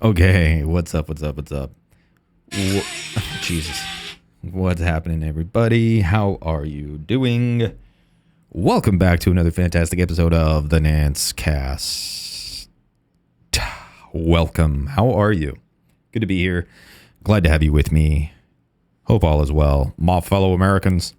Okay, what's up? Jesus. What's happening, everybody? How are you doing? Welcome back to another fantastic episode of the Nance Cast. Welcome. How are you? Good to be here. Glad to have you with me. Hope all is well, my fellow Americans.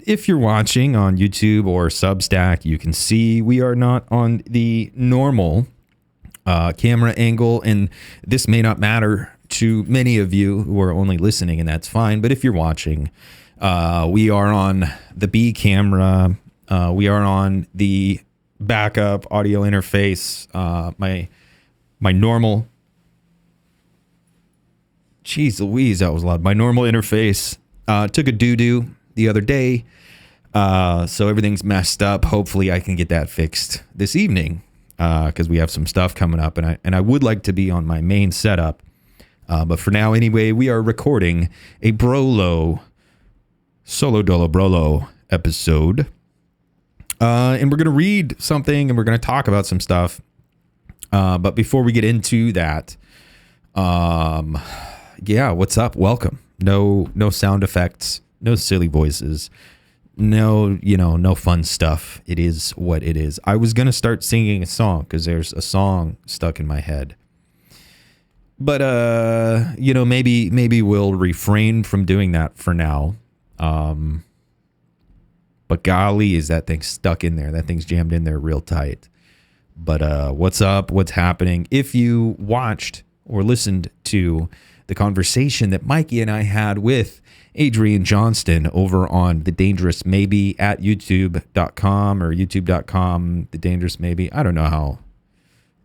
If you're watching on YouTube or Substack, you can see we are not on the normal camera angle, and this may not matter to many of you who are only listening, and that's fine. But if you're watching, we are on the B camera. We are on the backup audio interface. My normal. Jeez Louise, that was loud. My normal interface took a doo-doo the other day. So everything's messed up. Hopefully I can get that fixed this evening, because we have some stuff coming up, and I would like to be on my main setup. But for now, anyway, we are recording a brolo, solo dolo brolo episode. And we're going to read something and we're going to talk about some stuff. But before we get into that, yeah, what's up? Welcome. No sound effects, no silly voices. No fun stuff. It is what it is. I was going to start singing a song because there's a song stuck in my head. But, maybe we'll refrain from doing that for now. But golly, is that thing stuck in there. That thing's jammed in there real tight. But what's up? What's happening? If you watched or listened to the conversation that Mikey and I had with Adrian Johnston over on The Dangerous Maybe at youtube.com or youtube.com, The Dangerous Maybe. I don't know how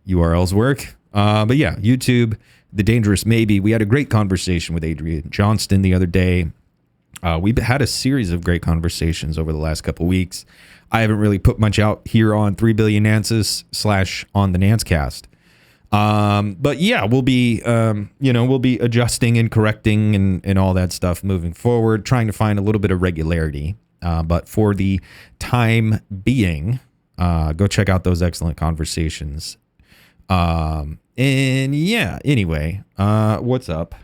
URLs work. But yeah, YouTube, The Dangerous Maybe. We had a great conversation with Adrian Johnston the other day. We've had a series of great conversations over the last couple weeks. I haven't really put much out here on 3 Billion Nances / on the Nance Cast. But yeah, we'll be adjusting and correcting and all that stuff moving forward, trying to find a little bit of regularity. But for the time being, go check out those excellent conversations. And yeah, anyway, what's up?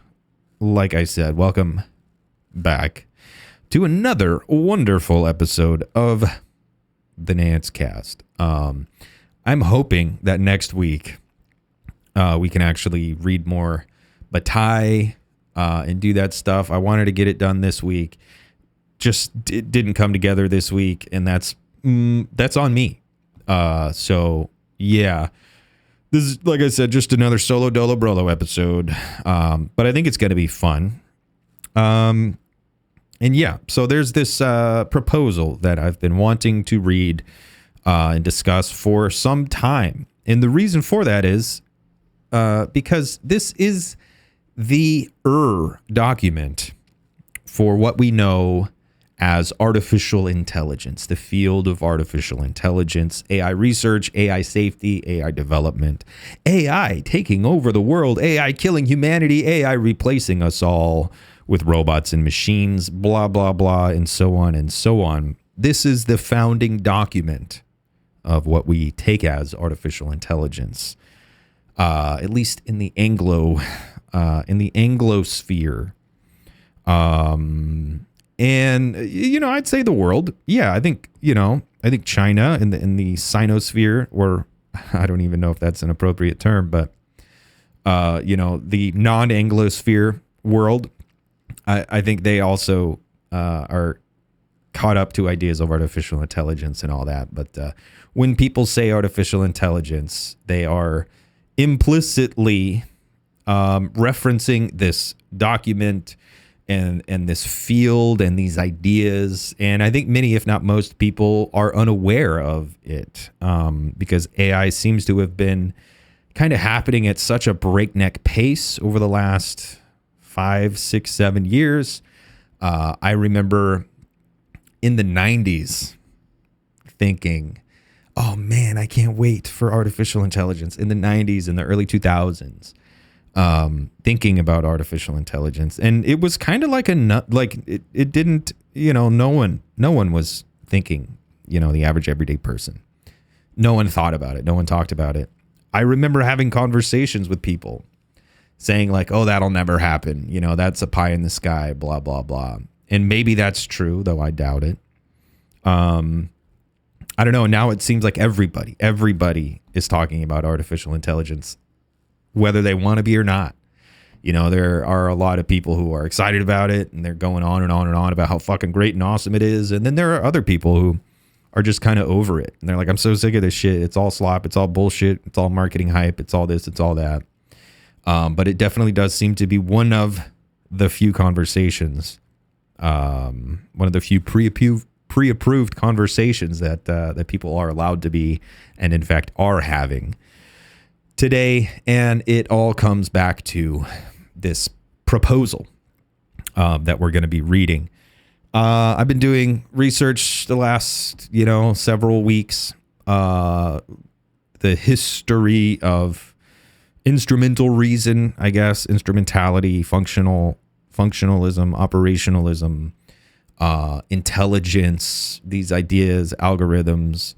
Like I said, welcome back to another wonderful episode of the Nance Cast. I'm hoping that next week, we can actually read more Bataille and do that stuff. I wanted to get it done this week. Just it didn't come together this week, and that's on me. So yeah, this is, like I said, just another solo dolo brolo episode. But I think it's going to be fun. And yeah, so there's this proposal that I've been wanting to read and discuss for some time, and the reason for that is because this is the document for what we know as artificial intelligence, the field of artificial intelligence, AI research, AI safety, AI development, AI taking over the world, AI killing humanity, AI replacing us all with robots and machines, blah, blah, blah, and so on and so on. This is the founding document of what we take as artificial intelligence, at least in the Anglosphere. And I'd say the world. Yeah, I think China in the Sinosphere, or I don't even know if that's an appropriate term, but the non-Anglosphere world, I think they also are caught up to ideas of artificial intelligence and all that. But when people say artificial intelligence, they are implicitly referencing this document and this field and these ideas. And I think many, if not most people, are unaware of it because AI seems to have been kind of happening at such a breakneck pace over the last 5, 6, 7 years. I remember in the 90s thinking, oh man, I can't wait for artificial intelligence. In the 90s, in the early 2000s, thinking about artificial intelligence. And it was kind of like it didn't, no one was thinking, the average everyday person. No one thought about it. No one talked about it. I remember having conversations with people saying like, oh, that'll never happen. That's a pie in the sky, blah, blah, blah. And maybe that's true, though I doubt it. I don't know. Now it seems like everybody is talking about artificial intelligence, whether they want to be or not. There are a lot of people who are excited about it and they're going on and on and on about how fucking great and awesome it is. And then there are other people who are just kind of over it. And they're like, I'm so sick of this shit. It's all slop. It's all bullshit. It's all marketing hype. It's all this. It's all that. But it definitely does seem to be one of the few conversations, one of the few pre-approved conversations that people are allowed to be, and in fact are having today. And it all comes back to this proposal that we're going to be reading. I've been doing research the last, several weeks, the history of instrumental reason, I guess, instrumentality, functionalism, operationalism, intelligence, these ideas, algorithms,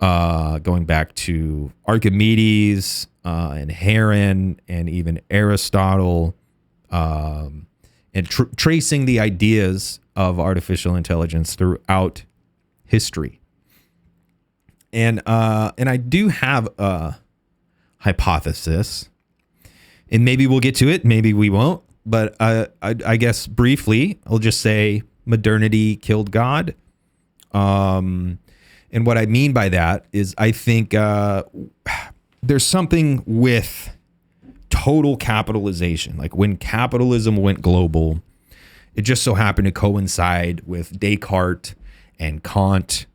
going back to Archimedes and Heron and even Aristotle, and tracing the ideas of artificial intelligence throughout history. And I do have a hypothesis, and maybe we'll get to it, maybe we won't, but I guess briefly, I'll just say modernity killed God. And what I mean by that is I think there's something with total capitalization. Like when capitalism went global, it just so happened to coincide with Descartes and Kant.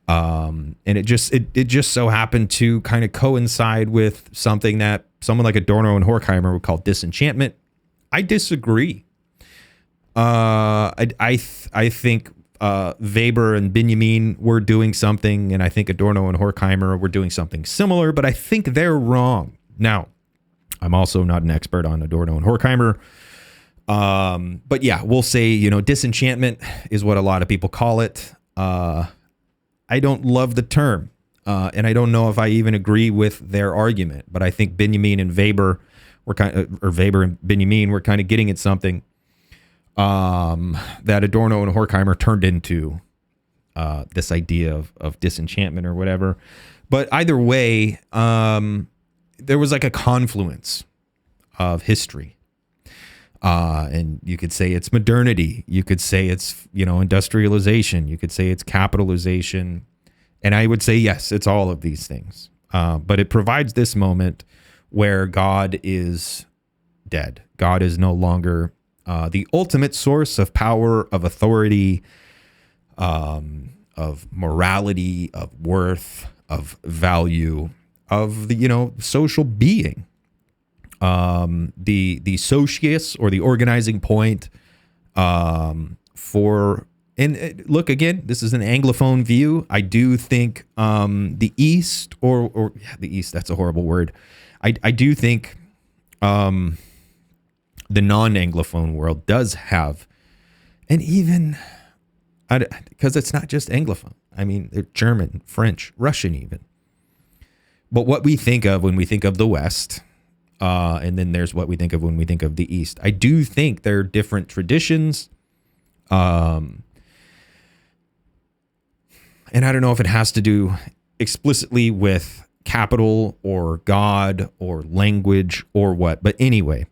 And it just so happened to kind of coincide with something that someone like Adorno and Horkheimer would call disenchantment. I disagree. I think Weber and Benjamin were doing something, and I think Adorno and Horkheimer were doing something similar, but I think they're wrong. Now, I'm also not an expert on Adorno and Horkheimer. But yeah, we'll say, disenchantment is what a lot of people call it. I don't love the term, and I don't know if I even agree with their argument, but I think Benjamin and Weber were Weber and Benjamin were kind of getting at something that Adorno and Horkheimer turned into this idea of disenchantment or whatever. But either way, there was like a confluence of history. And you could say it's modernity. You could say it's, industrialization. You could say it's capitalization. And I would say, yes, it's all of these things. But it provides this moment where God is dead. God is no longer the ultimate source of power, of authority, of morality, of worth, of value, of the, social being. The socius, or the organizing point, for, and look, again, this is an Anglophone view. I do think, the East or the East, that's a horrible word. I do think, the non-Anglophone world does have, and even because it's not just Anglophone. I mean, they're German, French, Russian even. But what we think of when we think of the West, and then there's what we think of when we think of the East. I do think there are different traditions. And I don't know if it has to do explicitly with capital or God or language or what. But anyway,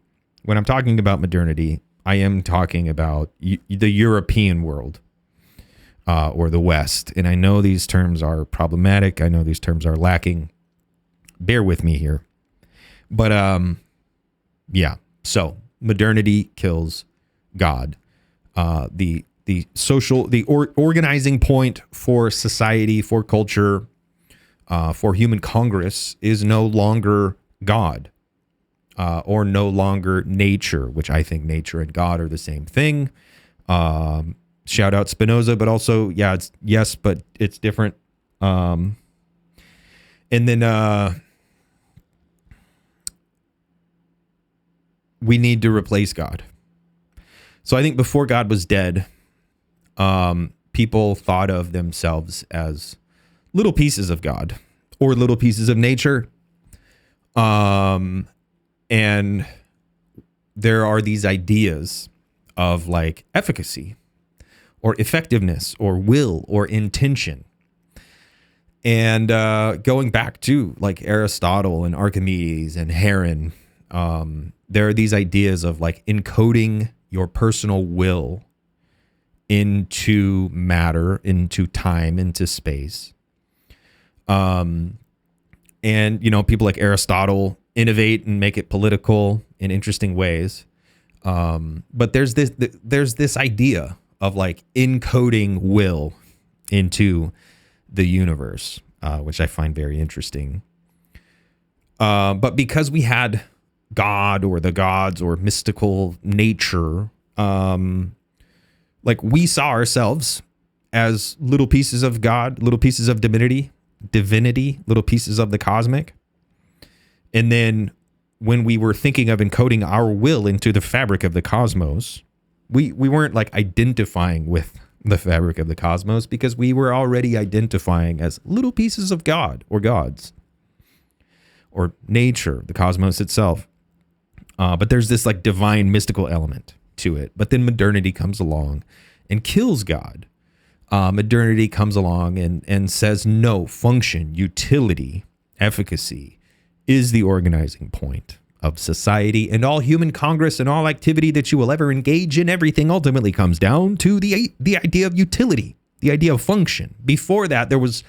when I'm talking about modernity, I am talking about the European world or the West. And I know these terms are problematic. I know these terms are lacking. Bear with me here. But yeah, so modernity kills God. The social, organizing point for society, for culture, for human congress is no longer God, or no longer nature, which I think nature and God are the same thing. Shout out Spinoza, but also, yeah, it's yes, but it's different. And then we need to replace God. So I think before God was dead, people thought of themselves as little pieces of God or little pieces of nature. And there are these ideas of like efficacy or effectiveness or will or intention. And going back to like Aristotle and Archimedes and Heron, there are these ideas of like encoding your personal will into matter, into time, into space. And, you know, people like Aristotle innovate and make it political in interesting ways. But there's this idea of like encoding will into the universe, which I find very interesting. But because we had God or the gods or mystical nature, like we saw ourselves as little pieces of God, little pieces of divinity, little pieces of the cosmic. And then when we were thinking of encoding our will into the fabric of the cosmos, we weren't like identifying with the fabric of the cosmos because we were already identifying as little pieces of God or gods or nature, the cosmos itself. But there's this like divine mystical element to it. But then modernity comes along and kills God. Modernity comes along and says, no, function, utility, efficacy is the organizing point of society, and all human congress and all activity that you will ever engage in, everything ultimately comes down to the idea of utility, the idea of function. Before that, there was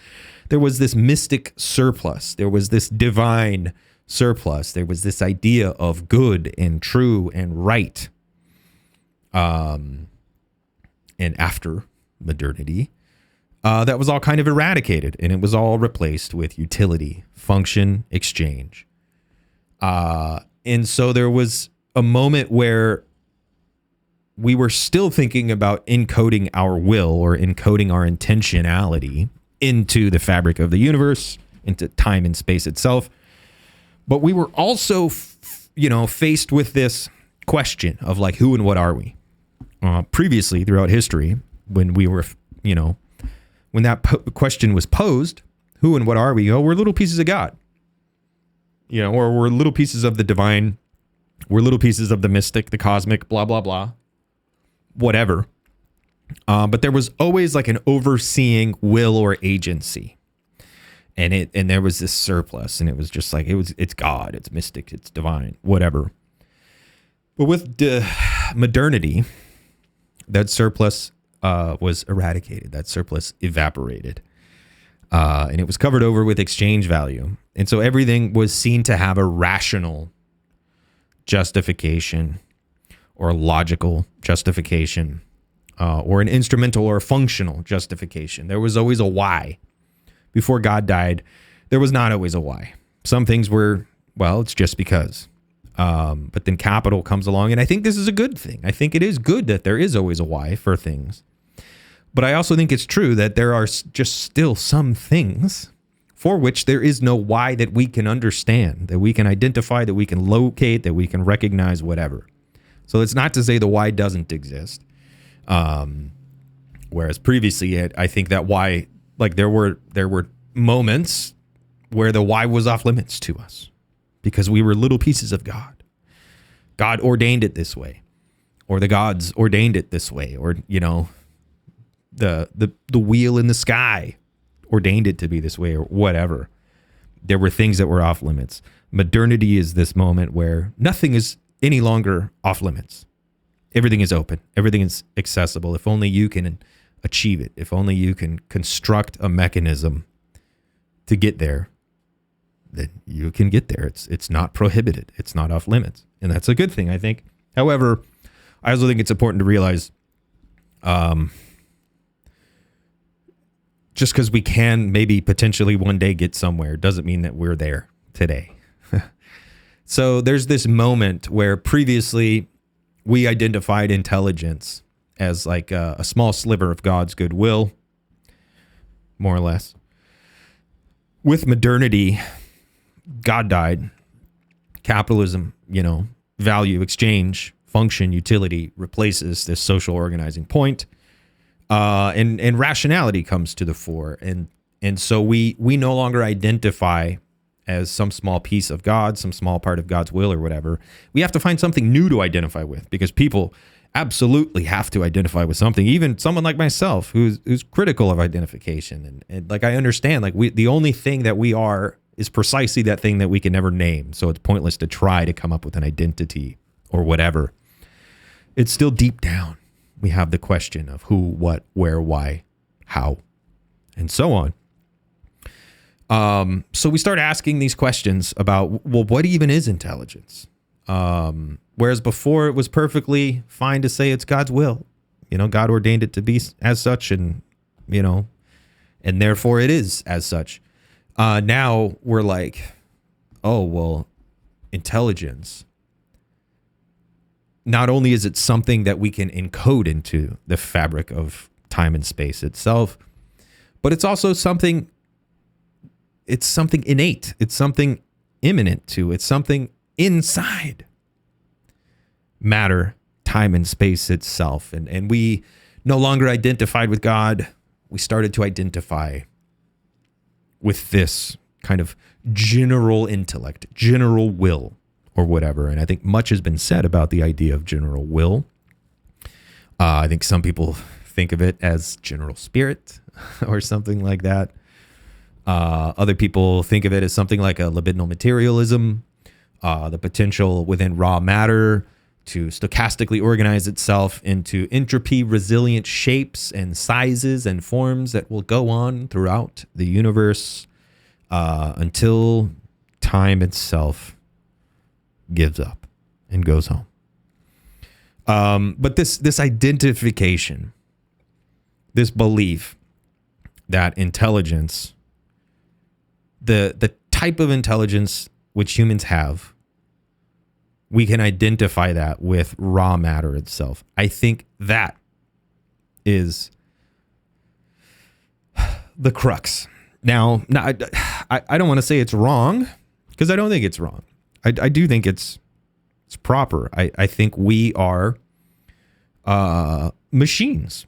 this mystic surplus. There was this divine surplus. There was this idea of good and true and right. And after modernity, that was all kind of eradicated, and it was all replaced with utility, function, exchange. And so there was a moment where we were still thinking about encoding our will or encoding our intentionality into the fabric of the universe, into time and space itself. But we were also, faced with this question of like, who and what are we? Previously, throughout history, when we were, when that question was posed, who and what are we? We're little pieces of God, or we're little pieces of the divine. We're little pieces of the mystic, the cosmic, blah, blah, blah, whatever. But there was always like an overseeing will or agency. And there was this surplus, and it was just like, it's God, it's mystic, it's divine, whatever. But with modernity, that surplus was eradicated. That surplus evaporated. And it was covered over with exchange value. And so everything was seen to have a rational justification or logical justification, or an instrumental or functional justification. There was always a why. Before God died, there was not always a why. Some things were, well, it's just because. But then capital comes along, and I think this is a good thing. I think it is good that there is always a why for things. But I also think it's true that there are just still some things for which there is no why that we can understand, that we can identify, that we can locate, that we can recognize, whatever. So it's not to say the why doesn't exist. Whereas previously, I think that why, like there were moments where the why was off limits to us because we were little pieces of God. God ordained it this way, or the gods ordained it this way, or, you know, the wheel in the sky ordained it to be this way, or whatever. There were things that were off limits. Modernity is this moment where nothing is any longer off limits. Everything is open. Everything is accessible. If only you can achieve it. If only you can construct a mechanism to get there, then you can get there. It's not prohibited. It's not off limits. And that's a good thing, I think. However, I also think it's important to realize just because we can maybe potentially one day get somewhere doesn't mean that we're there today. So there's this moment where previously we identified intelligence as like a small sliver of God's goodwill, more or less. With modernity, God died. Capitalism, you know, value, exchange, function, utility replaces this social organizing point. And rationality comes to the fore. And so we no longer identify as some small piece of God, some small part of God's will or whatever. We have to find something new to identify with, because people absolutely have to identify with something. Even someone like myself who's critical of identification. And like, I understand, like the only thing that we are is precisely that thing that we can never name. So it's pointless to try to come up with an identity or whatever. It's still deep down. We have the question of who, what, where, why, how, and so on. So we start asking these questions about, well, what even is intelligence? Whereas before it was perfectly fine to say it's God's will. You know, God ordained it to be as such, and, you know, and therefore it is as such. Now we're like, oh, well, intelligence. Not only is it something that we can encode into the fabric of time and space itself, but it's also something, it's something innate. It's something immanent to, it's something inside matter, time and space itself. And we no longer identified with God. We started to identify with this kind of general intellect, general will, or whatever. And I think much has been said about the idea of general will. I think some people think of it as general spirit or something like that. Other people think of it as something like a libidinal materialism, the potential within raw matter to stochastically organize itself into entropy resilient shapes and sizes and forms that will go on throughout the universe until time itself gives up and goes home. But this identification, this belief that intelligence, the type of intelligence which humans have, we can identify that with raw matter itself. I think that is the crux. Now, I don't want to say it's wrong, because I don't think it's wrong. I do think it's proper. I think we are machines.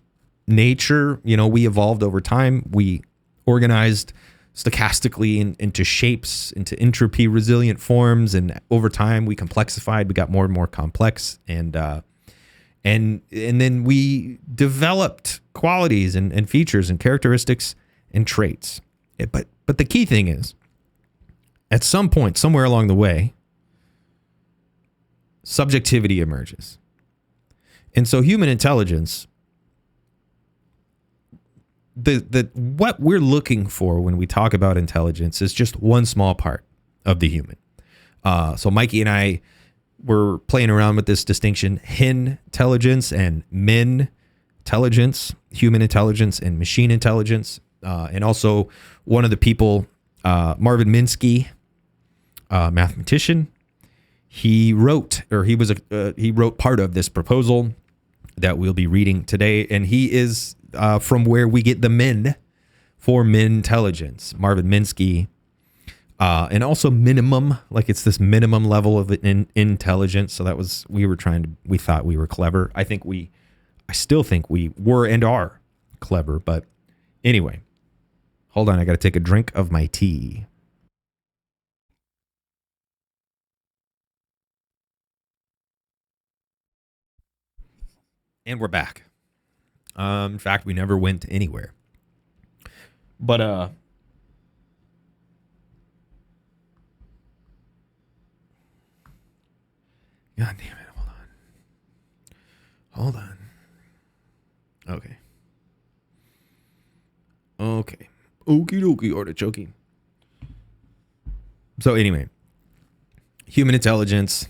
Nature, you know, we evolved over time. We organized stochastically into shapes, into entropy resilient forms, and over time we complexified. We got more and more complex, and then we developed qualities and features and characteristics and traits. But the key thing is, at some point, somewhere along the way, subjectivity emerges. And so human intelligence, what we're looking for when we talk about intelligence is just one small part of the human. So Mikey and I were playing around with this distinction, hen intelligence and men intelligence, human intelligence and machine intelligence. And also one of the people, Marvin Minsky, mathematician, he wrote part of this proposal that we'll be reading today. And he is from where we get the men for men intelligence. Marvin Minsky And also minimum, like it's this minimum level of intelligence. So we thought we were clever. I still think we were and are clever. But anyway, hold on. I got to take a drink of my tea. And we're back. In fact, we never went anywhere. But God damn it! Hold on. Okay. Okie dokie, artichoke. So anyway, human intelligence.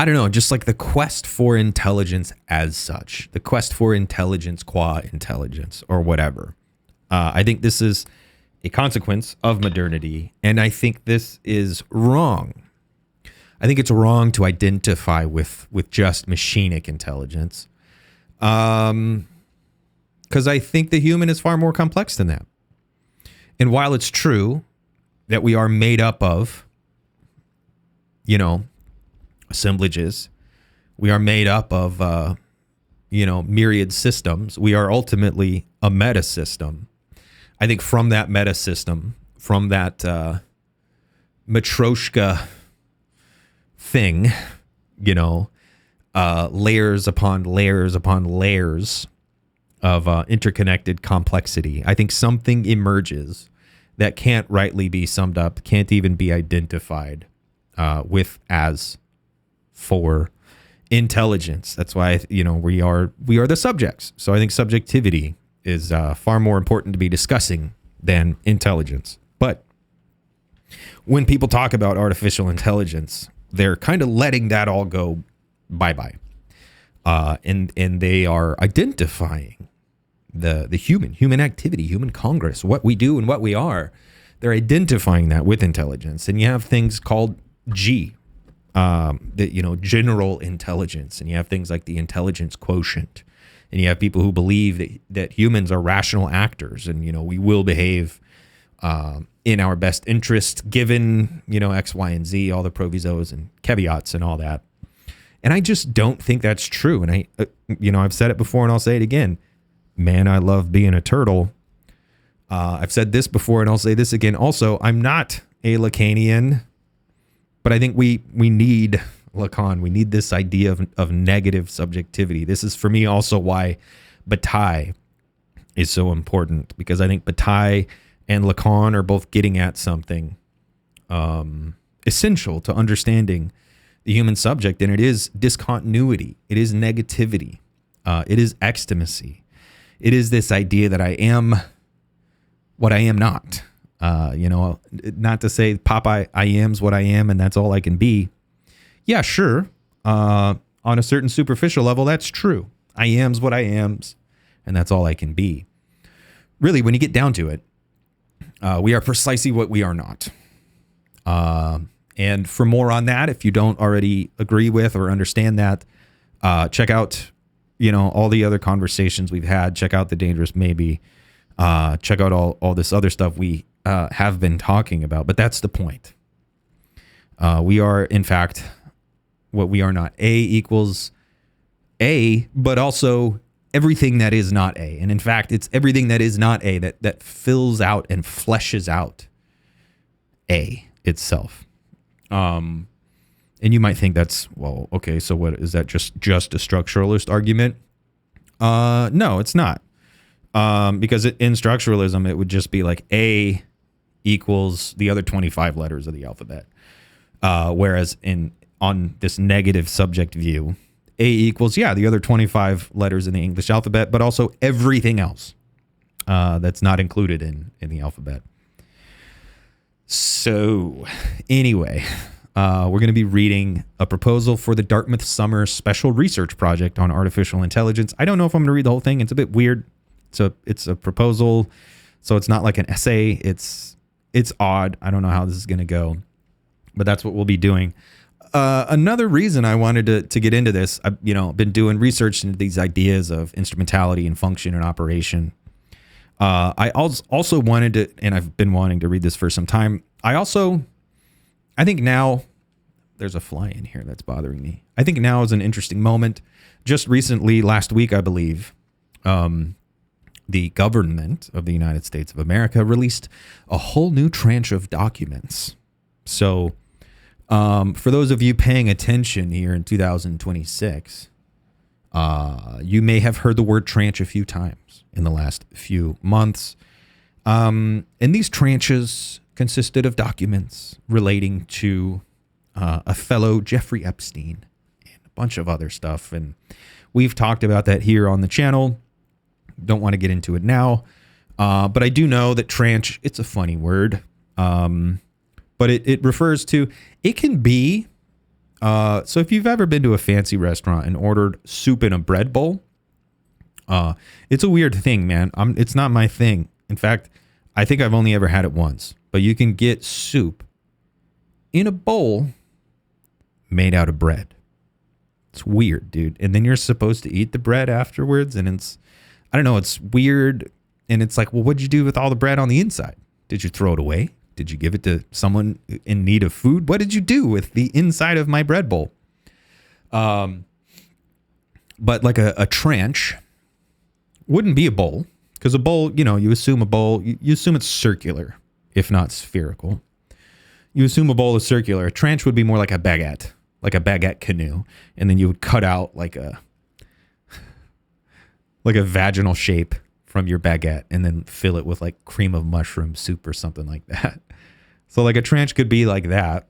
I don't know, just like the quest for intelligence as such, the quest for intelligence qua intelligence or whatever. I think this is a consequence of modernity, and I think this is wrong. I think it's wrong to identify with just machinic intelligence, because I think the human is far more complex than that. And while it's true that we are made up of, assemblages, we are made up of, myriad systems. We are ultimately a meta system. I think from that meta system, from that Matryoshka thing, layers upon layers upon layers of interconnected complexity, I think something emerges that can't rightly be summed up, can't even be identified with as for intelligence. That's why we are the subjects. So I think subjectivity is far more important to be discussing than intelligence. But when people talk about artificial intelligence, they're kind of letting that all go bye-bye. And they are identifying the human activity, human congress, what we do and what we are. They're identifying that with intelligence. And you have things called G, general intelligence, and you have things like the intelligence quotient, and you have people who believe that humans are rational actors, and we will behave in our best interest given X, Y, and Z, all the provisos and caveats and all that. And I just don't think that's true. And I've said it before and I'll say it again. Man, I love being a turtle. I've said this before and I'll say this again. Also, I'm not a Lacanian. But I think we need Lacan. We need this idea of negative subjectivity. This is for me also why Bataille is so important, because I think Bataille and Lacan are both getting at something essential to understanding the human subject, and it is discontinuity. It is negativity. It is extimacy. It is this idea that I am what I am not. Not to say Popeye, I am's what I am and that's all I can be. Yeah, sure. On a certain superficial level, that's true. I am's what I am's and that's all I can be. Really, when you get down to it, we are precisely what we are not. And for more on that, if you don't already agree with or understand that, check out, all the other conversations we've had. Check out The Dangerous Maybe. Check out all this other stuff we have been talking about. But that's the point. We are, in fact, what we are not. A equals A, but also everything that is not A. And in fact, it's everything that is not A that fills out and fleshes out A itself. And you might think that's, well, okay, so what is that, just a structuralist argument? No, it's not. Because in structuralism, it would just be like A equals the other 25 letters of the alphabet. Whereas on this negative subject view, A equals, the other 25 letters in the English alphabet, but also everything else that's not included in the alphabet. So anyway, we're going to be reading a proposal for the Dartmouth Summer Special Research Project on artificial intelligence. I don't know if I'm going to read the whole thing. It's a bit weird. So it's a proposal, so it's not like an essay. It's odd. I don't know how this is going to go, but that's what we'll be doing. Another reason I wanted to get into this, I've been doing research into these ideas of instrumentality and function and operation. I also wanted to, and I've been wanting to read this for some time. I think now, there's a fly in here that's bothering me. I think now is an interesting moment. Just recently, last week, I believe, the government of the United States of America released a whole new tranche of documents. So for those of you paying attention here in 2026, you may have heard the word tranche a few times in the last few months. And these tranches consisted of documents relating to a fellow Jeffrey Epstein and a bunch of other stuff. And we've talked about that here on the channel. Don't want to get into it now. But I do know that tranche, it's a funny word. But it refers to, it can be, so if you've ever been to a fancy restaurant and ordered soup in a bread bowl, it's a weird thing, man. It's not my thing. In fact, I think I've only ever had it once. But you can get soup in a bowl made out of bread. It's weird, dude. And then you're supposed to eat the bread afterwards. And I don't know, it's weird. And it's like, well, what'd you do with all the bread on the inside? Did you throw it away? Did you give it to someone in need of food? What did you do with the inside of my bread bowl? But like a tranche wouldn't be a bowl, because a bowl, you assume a bowl, you assume it's circular, if not spherical. You assume a bowl is circular. A tranche would be more like a baguette canoe. And then you would cut out like a vaginal shape from your baguette and then fill it with like cream of mushroom soup or something like that. So like a tranche could be like that.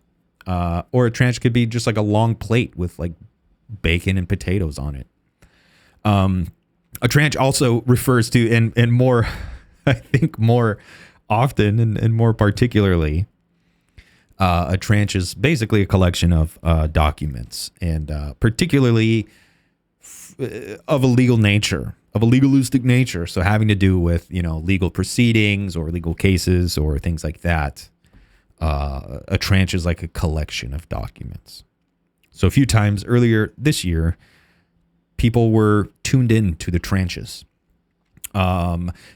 Or a tranche could be just like a long plate with like bacon and potatoes on it. A tranche also refers to, and more, I think more often and more particularly, a tranche is basically a collection of documents, and particularly of a legal nature, of a legalistic nature. So having to do with, legal proceedings or legal cases or things like that. A tranche is like a collection of documents. So a few times earlier this year, people were tuned in to the tranches.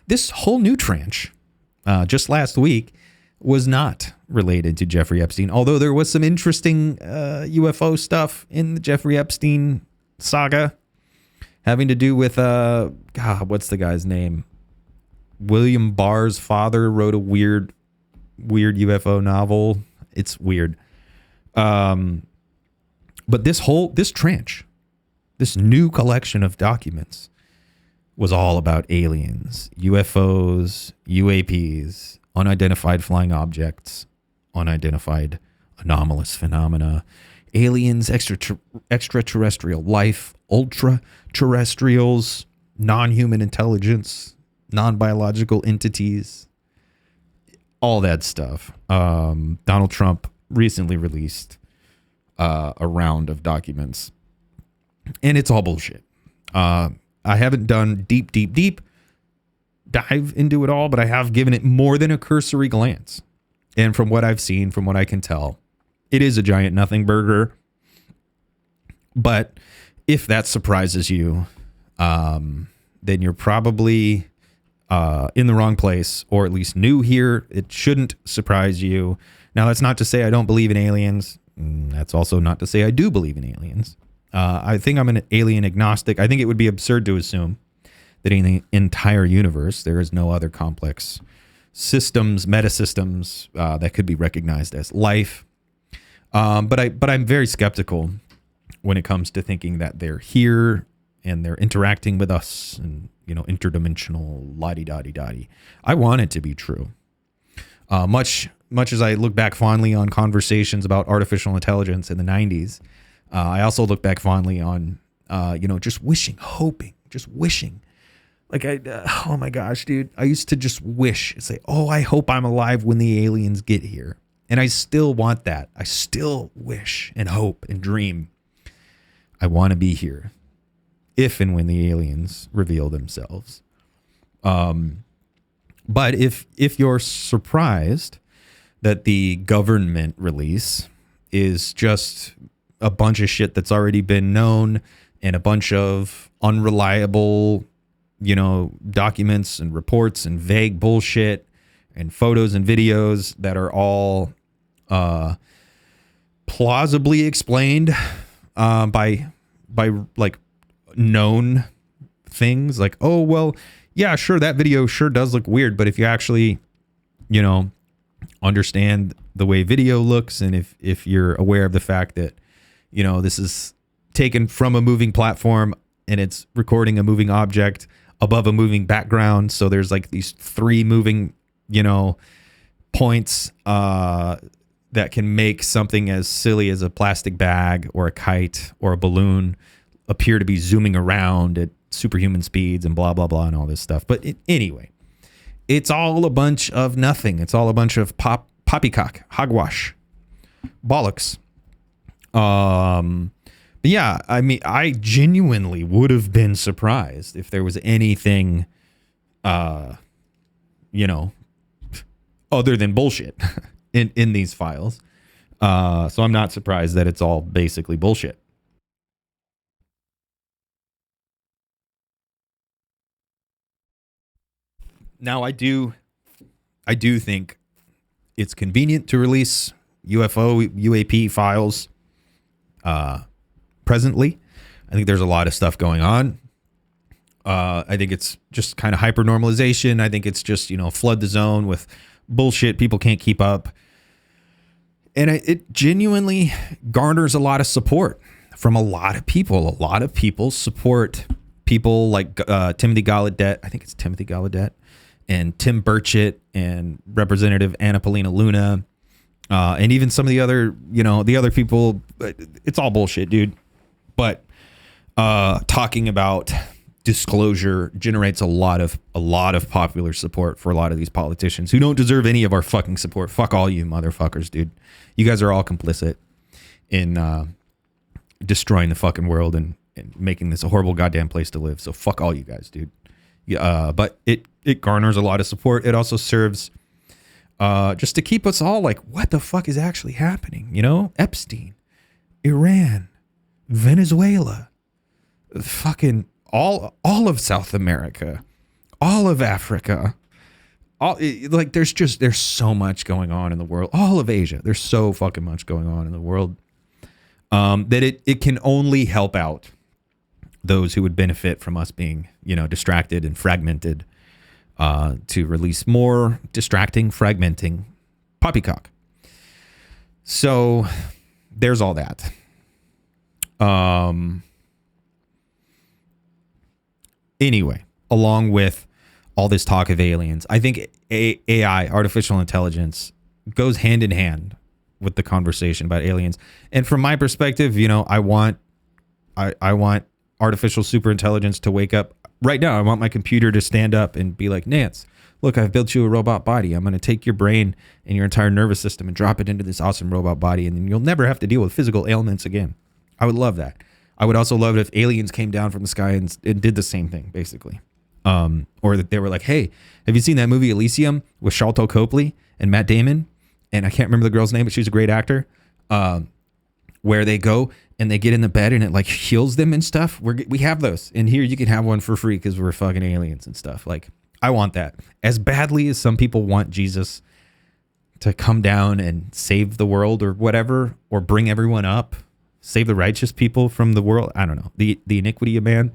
This whole new tranche, just last week, was not related to Jeffrey Epstein, although there was some interesting UFO stuff in the Jeffrey Epstein saga having to do with, what's the guy's name? William Barr's father wrote a weird UFO novel. It's weird. But this tranche, this new collection of documents, was all about aliens, UFOs, UAPs, unidentified flying objects, unidentified anomalous phenomena, aliens, extraterrestrial life, ultra-terrestrials, non-human intelligence, non-biological entities, all that stuff. Donald Trump recently released a round of documents, and it's all bullshit. I haven't done deep dive into it all, but I have given it more than a cursory glance. And from what I've seen, from what I can tell, it is a giant nothing burger. But if that surprises you, then you're probably in the wrong place, or at least new here. It shouldn't surprise you. Now, that's not to say I don't believe in aliens. That's also not to say I do believe in aliens. I think I'm an alien agnostic. I think it would be absurd to assume that in the entire universe, there is no other complex systems, metasystems that could be recognized as life. But I'm very skeptical when it comes to thinking that they're here and they're interacting with us and, interdimensional la-di-da-di-da-di. I want it to be true. Much as I look back fondly on conversations about artificial intelligence in the 90s, I also look back fondly on, just wishing, hoping, just wishing. Like, oh my gosh, dude, I used to just wish, say, oh, I hope I'm alive when the aliens get here. And I still want that. I still wish and hope and dream. I want to be here if and when the aliens reveal themselves. But if you're surprised that the government release is just a bunch of shit that's already been known and a bunch of unreliable documents and reports and vague bullshit and photos and videos that are all plausibly explained by like known things, like, oh well, yeah, sure, that video sure does look weird, but if you actually understand the way video looks, and if you're aware of the fact that this is taken from a moving platform and it's recording a moving object above a moving background, so there's like these three moving points that can make something as silly as a plastic bag or a kite or a balloon appear to be zooming around at superhuman speeds and blah blah blah and all this stuff. But anyway, it's all a bunch of nothing. It's all a bunch of poppycock, hogwash, bollocks. But yeah, I mean, I genuinely would have been surprised if there was anything, other than bullshit in these files. So I'm not surprised that it's all basically bullshit. Now, I do think it's convenient to release UAP files presently. I think there's a lot of stuff going on. I think it's just kind of hyper normalization. I think it's just, flood the zone with bullshit people can't keep up. And it genuinely garners a lot of support from a lot of people. A lot of people support people like Timothy Gallaudet. I think it's Timothy Gallaudet. And Tim Burchett and Representative Anna Paulina Luna, and even some of the other, the other people. It's all bullshit, dude. But talking about disclosure generates a lot of popular support for a lot of these politicians who don't deserve any of our fucking support. Fuck all you motherfuckers, dude. You guys are all complicit in destroying the fucking world and making this a horrible goddamn place to live. So fuck all you guys, dude. But it garners a lot of support. It also serves just to keep us all like, what the fuck is actually happening? Epstein, Iran, Venezuela, fucking all of South America, all of Africa, there's so much going on in the world. All of Asia, there's so fucking much going on in the world that it can only help out those who would benefit from us being, distracted and fragmented, to release more distracting, fragmenting poppycock. So there's all that. Anyway, along with all this talk of aliens, I think AI, artificial intelligence, goes hand in hand with the conversation about aliens. And from my perspective, I want artificial superintelligence to wake up right now. I want my computer to stand up and be like, Nance, look, I've built you a robot body. I'm going to take your brain and your entire nervous system and drop it into this awesome robot body, and then you'll never have to deal with physical ailments again. I would love that. I would also love it if aliens came down from the sky and did the same thing, basically. Or that they were like, hey, have you seen that movie Elysium with Sharlto Copley and Matt Damon? And I can't remember the girl's name, but she's a great actor. Where they go and they get in the bed and it like heals them and stuff. We have those. And here you can have one for free because we're fucking aliens and stuff. Like, I want that. As badly as some people want Jesus to come down and save the world or whatever, or bring everyone up, save the righteous people from the world. I don't know. The iniquity of man.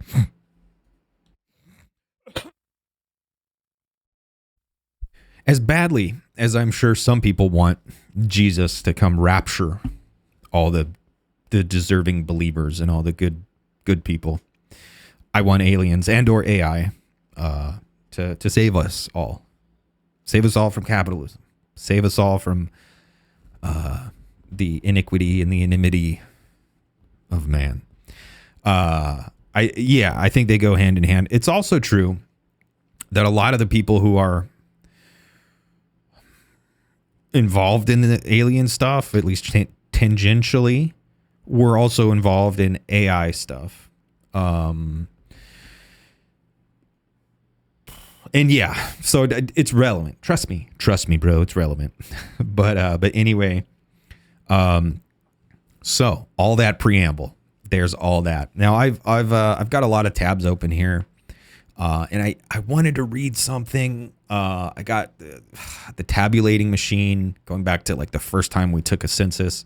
As badly as I'm sure some people want Jesus to come rapture all the deserving believers and all the good people, I want aliens and or AI to save us all. Save us all from capitalism. Save us all from the iniquity and the enmity of man. I think they go hand in hand. It's also true that a lot of the people who are involved in the alien stuff, at least tangentially, were also involved in AI stuff. And yeah, so it's relevant. Trust me, bro, it's relevant. But anyway, so all that preamble, there's all that. Now I've got a lot of tabs open here. And I wanted to read something. I got the tabulating machine, going back to like the first time we took a census.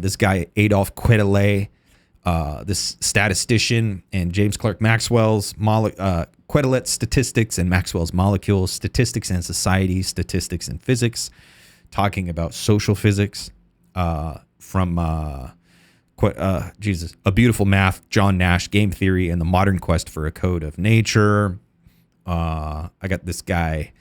This guy, Adolphe Quetelet, this statistician, and James Clerk Maxwell's Quetelet's Statistics and Maxwell's Molecules, Statistics and Society, Statistics and Physics, talking about social physics from A Beautiful Math, John Nash, Game Theory, and the Modern Quest for a Code of Nature. I got this guy,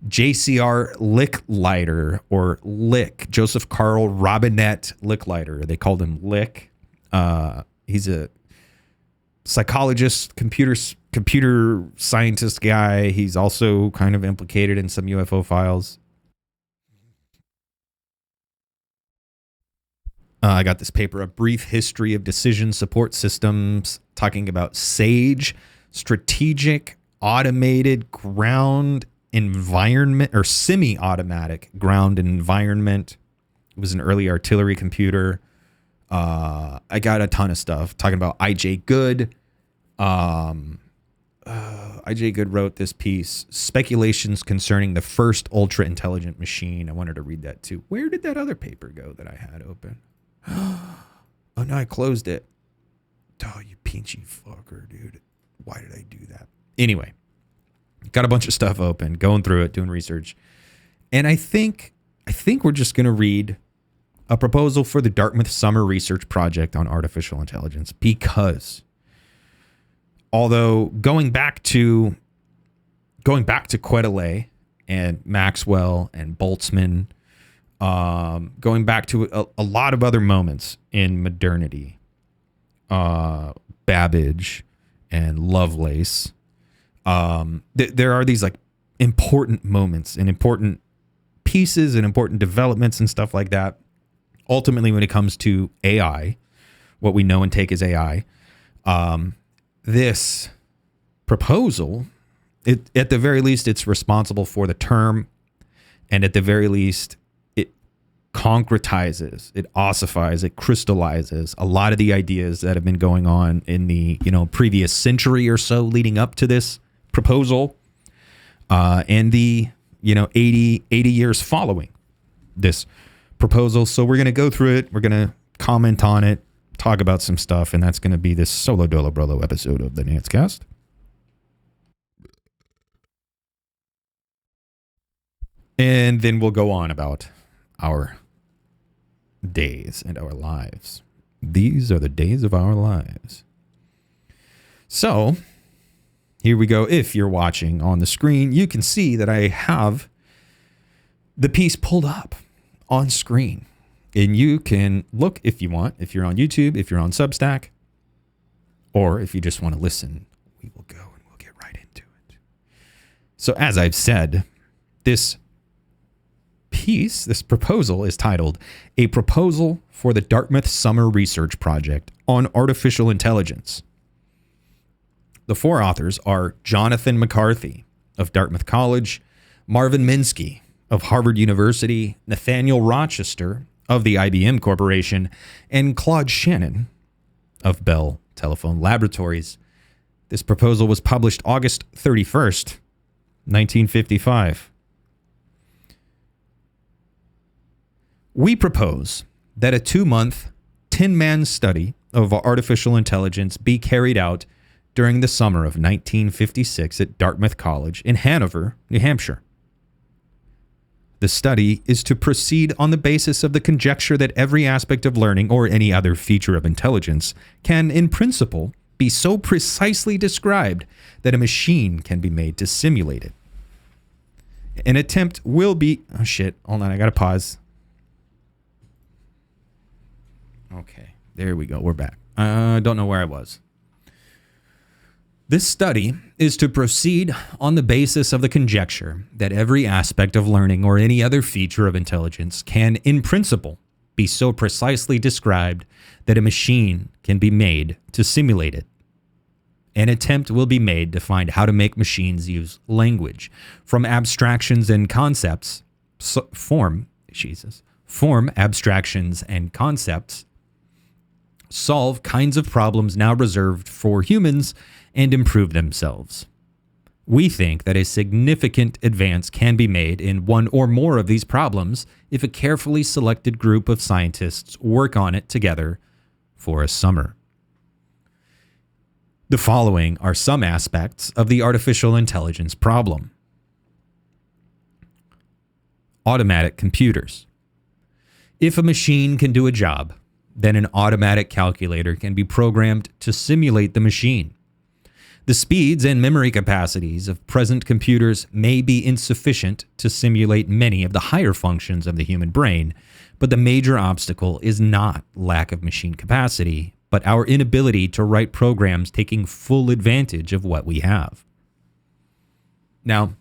JCR Licklider, or Lick, Joseph Carl Robinette Licklider. They called him Lick. He's a psychologist, computer scientist guy. He's also kind of implicated in some UFO files. I got this paper, A Brief History of Decision Support Systems, talking about SAGE, Strategic Automated Ground Environment, or Semi-Automatic Ground Environment. It was an early artillery computer. I got a ton of stuff talking about I.J. Good. I.J. Good wrote this piece, Speculations Concerning the First Ultra-Intelligent Machine. I wanted to read that too. Where did that other paper go that I had open? Oh, no, I closed it. Oh, you peachy fucker, dude. Why did I do that? Anyway, got a bunch of stuff open, going through it, doing research. And I think we're just going to read a proposal for the Dartmouth Summer Research Project on artificial intelligence, because although going back to Quetelet and Maxwell and Boltzmann, going back to a lot of other moments in modernity, Babbage and Lovelace, there are these like important moments and important pieces and important developments and stuff like that. Ultimately, when it comes to AI, what we know and take as AI, this proposal, at the very least, it's responsible for the term, and at the very least, it concretizes, it ossifies, it crystallizes a lot of the ideas that have been going on in the previous century or so leading up to this proposal, and the 80 years following this proposal. So we're going to go through it. We're going to comment on it, talk about some stuff, and that's going to be this solo dolo brolo episode of the Nancecast. And then we'll go on about our days and our lives. These are the days of our lives. So here we go. If you're watching on the screen, you can see that I have the piece pulled up on screen. And you can look if you want, if you're on YouTube, if you're on Substack, or if you just want to listen, we will go and we'll get right into it. So as I've said, this piece, this proposal is titled A Proposal for the Dartmouth Summer Research Project on Artificial Intelligence. The four authors are Jonathan McCarthy of Dartmouth College, Marvin Minsky of Harvard University, Nathaniel Rochester of the IBM Corporation, and Claude Shannon of Bell Telephone Laboratories. This proposal was published August 31st, 1955. We propose that a 2-month, 10-man study of artificial intelligence be carried out during the summer of 1956 at Dartmouth College in Hanover, New Hampshire. The study is to proceed on the basis of the conjecture that every aspect of learning or any other feature of intelligence can, in principle, be so precisely described that a machine can be made to simulate it. An attempt will be... Oh, shit. Hold on. I got to pause. Okay. There we go. We're back. I don't know where I was. This study is to proceed on the basis of the conjecture that every aspect of learning or any other feature of intelligence can, in principle, be so precisely described that a machine can be made to simulate it. An attempt will be made to find how to make machines use language from abstractions and concepts, form abstractions and concepts, solve kinds of problems now reserved for humans, and improve themselves. We think that a significant advance can be made in one or more of these problems if a carefully selected group of scientists work on it together for a summer. The following are some aspects of the artificial intelligence problem. Automatic computers. If a machine can do a job, then an automatic calculator can be programmed to simulate the machine. The speeds and memory capacities of present computers may be insufficient to simulate many of the higher functions of the human brain, but the major obstacle is not lack of machine capacity, but our inability to write programs taking full advantage of what we have. Now,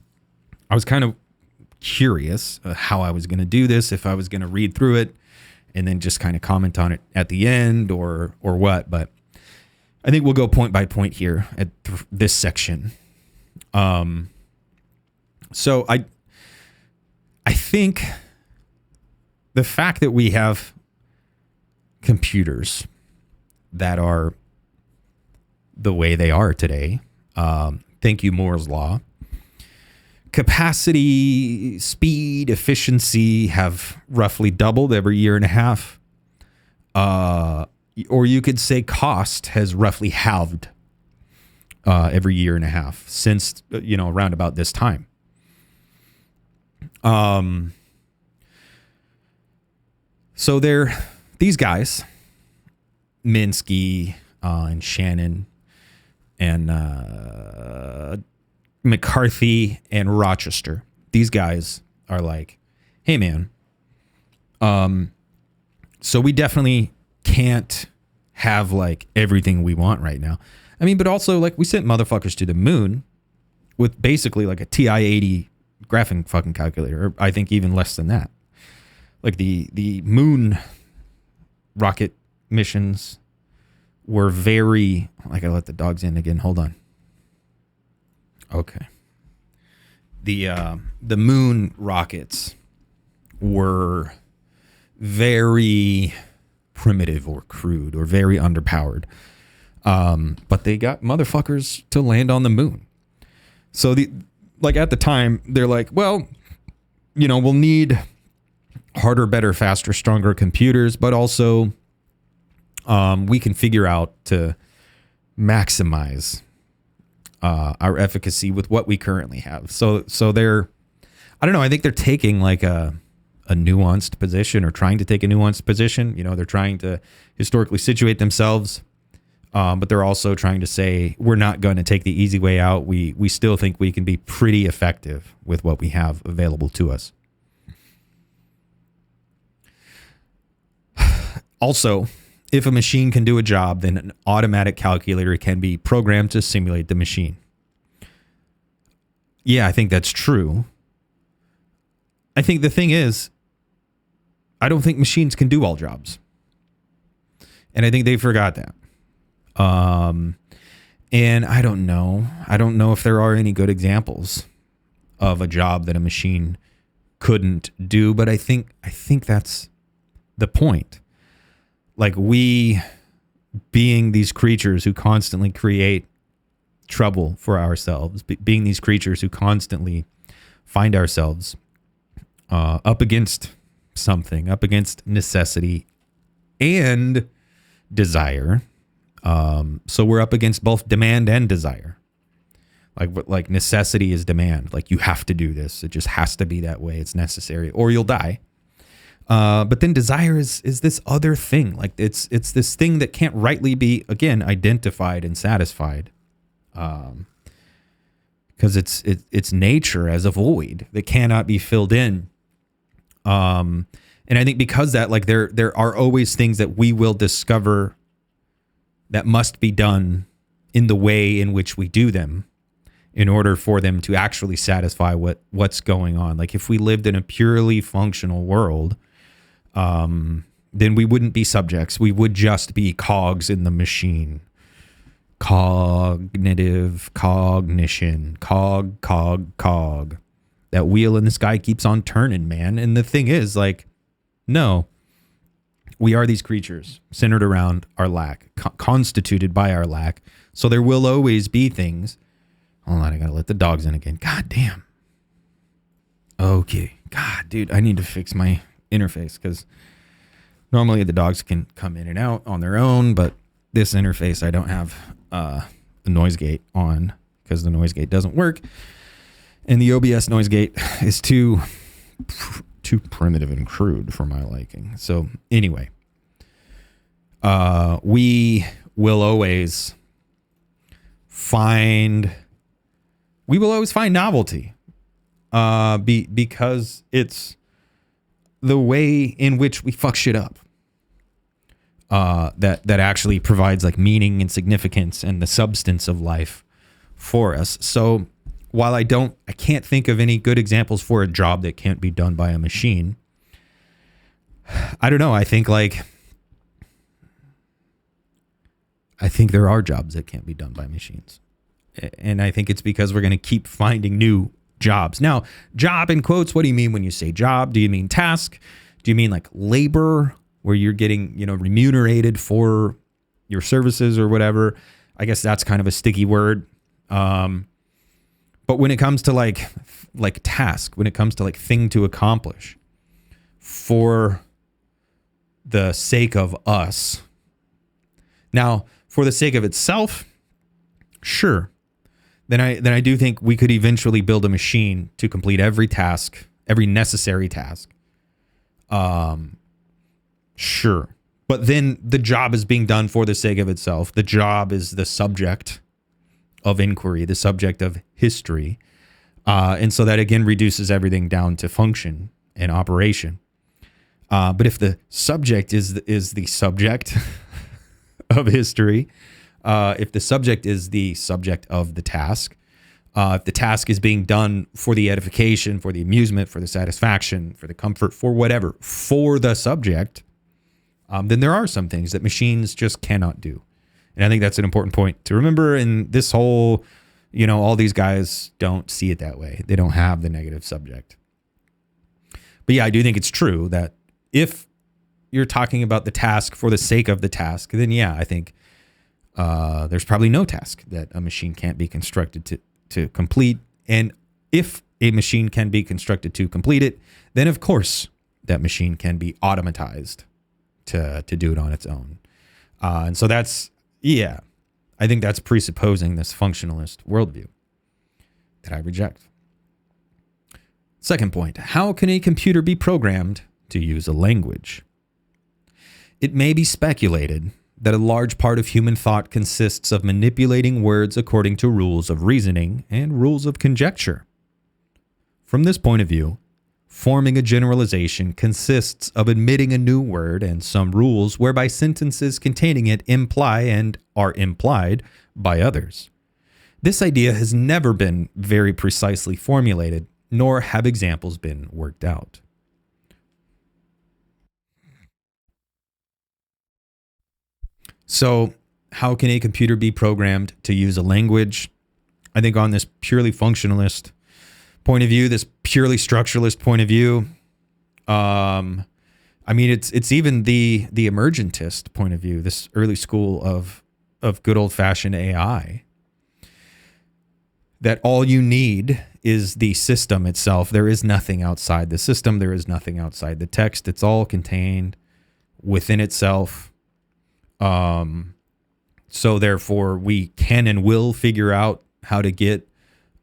I was kind of curious how I was going to do this, if I was going to read through it and then just kind of comment on it at the end or what, but I think we'll go point by point here at this section. So I think the fact that we have computers that are the way they are today, thank you, Moore's Law, capacity, speed, efficiency have roughly doubled every year and a half. Or you could say cost has roughly halved every year and a half since, around about this time. So these guys, Minsky and Shannon and McCarthy and Rochester, these guys are like, hey man, so we definitely can't have like everything we want right now. I mean, but also like we sent motherfuckers to the moon with basically like a TI-80 graphing fucking calculator, or I think even less than that. Like the moon rocket missions were very, I gotta let the dogs in again. Hold on. Okay. The moon rockets were very primitive or crude or very underpowered. But they got motherfuckers to land on the moon. So at the time, they're like, well, we'll need harder, better, faster, stronger computers, but also we can figure out to maximize our efficacy with what we currently have. So they're, I don't know, I think they're taking like a nuanced position, or trying to take a nuanced position. They're trying to historically situate themselves, but they're also trying to say, we're not going to take the easy way out. We still think we can be pretty effective with what we have available to us. Also, if a machine can do a job, then an automatic calculator can be programmed to simulate the machine. Yeah, I think that's true. I think the thing is, I don't think machines can do all jobs. And I think they forgot that. And I don't know. I don't know if there are any good examples of a job that a machine couldn't do, but I think that's the point. Like, we, being these creatures who constantly create trouble for ourselves, being these creatures who constantly find ourselves up against something, up against necessity and desire. So we're up against both demand and desire. Like necessity is demand. Like, you have to do this. It just has to be that way. It's necessary, or you'll die. But then desire is this other thing. Like, it's this thing that can't rightly be, again, identified and satisfied. Because it's nature as a void that cannot be filled in. And I think because that, like, there are always things that we will discover that must be done in the way in which we do them in order for them to actually satisfy what's going on. Like, if we lived in a purely functional world, then we wouldn't be subjects. We would just be cogs in the machine. Cognition, cog. That wheel in the sky keeps on turning, man. And the thing is, like, no, we are these creatures centered around our lack, constituted by our lack. So there will always be things Hold on, I gotta let the dogs in again. God damn. Okay. God, dude, I need to fix my interface because normally the dogs can come in and out on their own, but this interface I don't have the noise gate on because the noise gate doesn't work. And the OBS noise gate is too primitive and crude for my liking. So anyway, we will always find novelty because it's the way in which we fuck shit up that actually provides like meaning and significance and the substance of life for us. So while I can't think of any good examples for a job that can't be done by a machine, I don't know. I think there are jobs that can't be done by machines. And I think it's because we're going to keep finding new jobs. Now, job in quotes, what do you mean when you say job? Do you mean task? Do you mean like labor where you're getting, remunerated for your services or whatever? I guess that's kind of a sticky word. But when it comes to like task, when it comes to like thing to accomplish for the sake of us. Now, for the sake of itself, sure. Then I do think we could eventually build a machine to complete every task, every necessary task. Sure. But then the job is being done for the sake of itself. The job is the subject of inquiry, the subject of history. And so that again reduces everything down to function and operation. But if the subject is the subject of history, if the subject is the subject of the task, if the task is being done for the edification, for the amusement, for the satisfaction, for the comfort, for whatever, for the subject, then there are some things that machines just cannot do. And I think that's an important point to remember. And this whole, all these guys don't see it that way. They don't have the negative subject. But yeah, I do think it's true that if you're talking about the task for the sake of the task, then yeah, I think there's probably no task that a machine can't be constructed to complete. And if a machine can be constructed to complete it, then of course that machine can be automatized to do it on its own. And so that's, yeah, I think that's presupposing this functionalist worldview that I reject. Second point, how can a computer be programmed to use a language? It may be speculated that a large part of human thought consists of manipulating words according to rules of reasoning and rules of conjecture. From this point of view, forming a generalization consists of admitting a new word and some rules whereby sentences containing it imply and are implied by others. This idea has never been very precisely formulated, nor have examples been worked out. So, how can a computer be programmed to use a language? I think on this purely functionalist point of view, this purely structuralist point of view, I mean, it's even the emergentist point of view, this early school of good old-fashioned AI, that all you need is the system itself. There is nothing outside the system. There is nothing outside the text. It's all contained within itself. So therefore, we can and will figure out how to get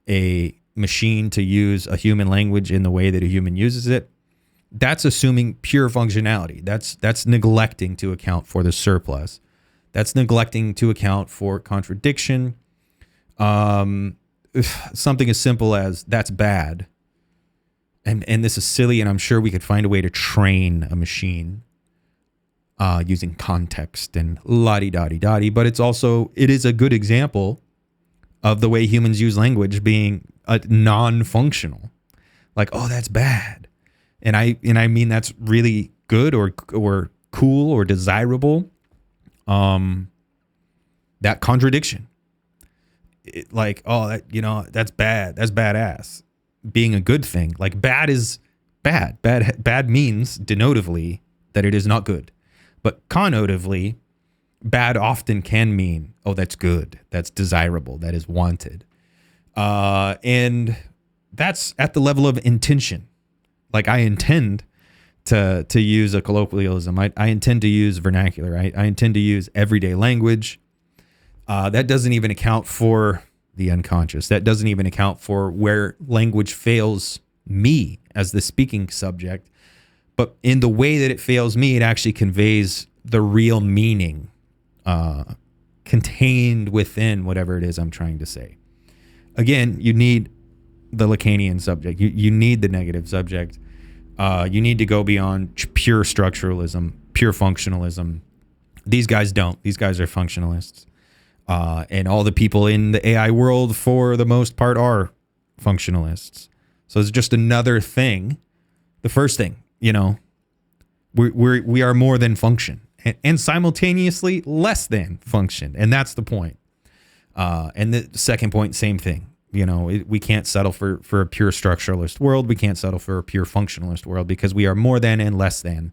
a machine to use a human language in the way that a human uses it. That's assuming pure functionality. That's neglecting to account for the surplus. That's neglecting to account for contradiction. Something as simple as that's bad. And this is silly, and I'm sure we could find a way to train a machine using context and la-di-da-di-da-di, but it is a good example of the way humans use language being non-functional. Like, oh, that's bad. And I mean that's really good or cool or desirable. That contradiction. Like, oh, that's bad. That's badass. Being a good thing. Like, bad is bad. Bad means denotively that it is not good. But connotatively, bad often can mean, oh, that's good. That's desirable. That is wanted. And that's at the level of intention. Like I intend to use a colloquialism. I intend to use vernacular, right? I intend to use everyday language. That doesn't even account for the unconscious. That doesn't even account for where language fails me as the speaking subject. But in the way that it fails me, it actually conveys the real meaning contained within whatever it is I'm trying to say. Again, you need the Lacanian subject. You need the negative subject. You need to go beyond pure structuralism, pure functionalism. These guys don't. These guys are functionalists. And all the people in the AI world, for the most part, are functionalists. So it's just another thing. The first thing, we are more than function, and simultaneously less than function. And that's the point. And the second point, same thing. We can't settle for a pure structuralist world. We can't settle for a pure functionalist world, because we are more than and less than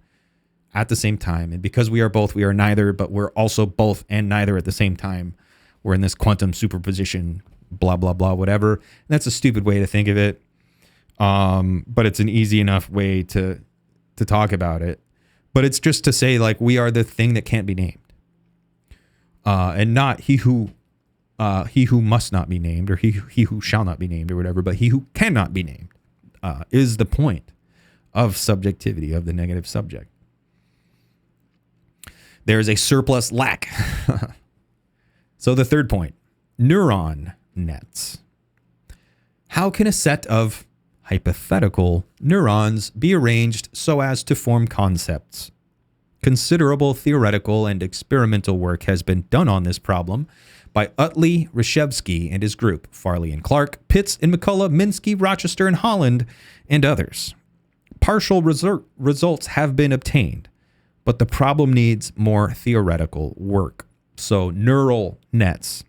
at the same time. And because we are both, we are neither, but we're also both and neither at the same time. We're in this quantum superposition, blah, blah, blah, whatever. And that's a stupid way to think of it. But it's an easy enough way to talk about it. But it's just to say, like, we are the thing that can't be named. And not he who must not be named, or he who shall not be named, or whatever, but he who cannot be named is the point of subjectivity, of the negative subject. There's a surplus lack. So the third point, neuron nets. How can a set of hypothetical neurons be arranged so as to form concepts? Considerable theoretical and experimental work has been done on this problem by Utley, Reshevsky and his group, Farley and Clark, Pitts and McCullough, Minsky, Rochester and Holland, and others. Partial results have been obtained, but the problem needs more theoretical work. So neural nets.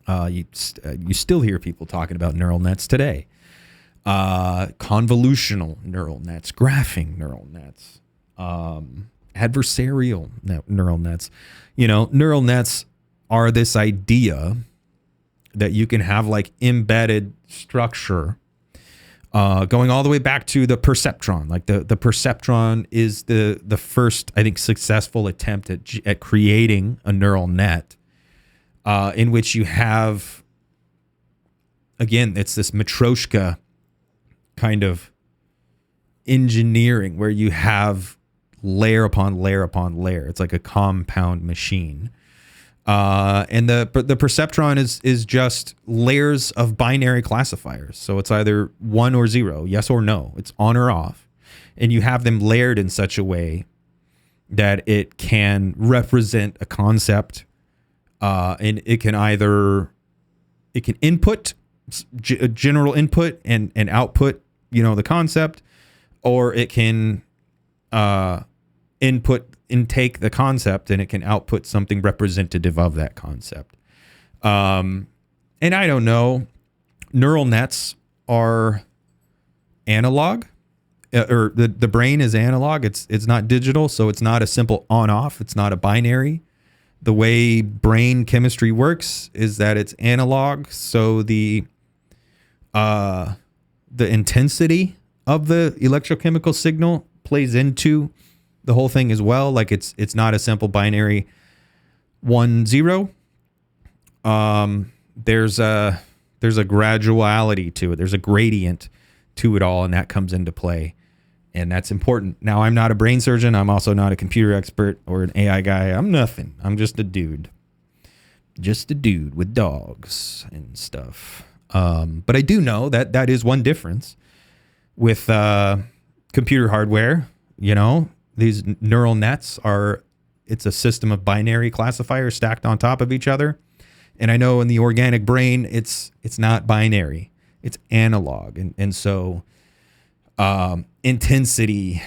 You still hear people talking about neural nets today. Convolutional neural nets, graphing neural nets, adversarial neural nets. Neural nets are this idea that you can have like embedded structure going all the way back to the perceptron. Like the perceptron is the first, I think, successful attempt at creating a neural net in which you have, again, it's this Matryoshka kind of engineering where you have layer upon layer upon layer. It's like a compound machine. And the perceptron is just layers of binary classifiers. So it's either 1 or 0, yes or no. It's on or off. And you have them layered in such a way that it can represent a concept. And it can input general input and output, the concept, or it can intake the concept and it can output something representative of that concept. And I don't know, neural nets are analog, or the brain is analog. It's not digital, so it's not a simple on-off. It's not a binary. The way brain chemistry works is that it's analog, so the intensity of the electrochemical signal plays into the whole thing as well. Like it's not a simple binary 1-0. There's a graduality to it. There's a gradient to it all, and that comes into play. And that's important. Now, I'm not a brain surgeon. I'm also not a computer expert or an AI guy. I'm nothing. I'm just a dude. Just a dude with dogs and stuff. But I do know that is one difference with computer hardware. These neural nets it's a system of binary classifiers stacked on top of each other. And I know in the organic brain, it's not binary. It's analog. And so intensity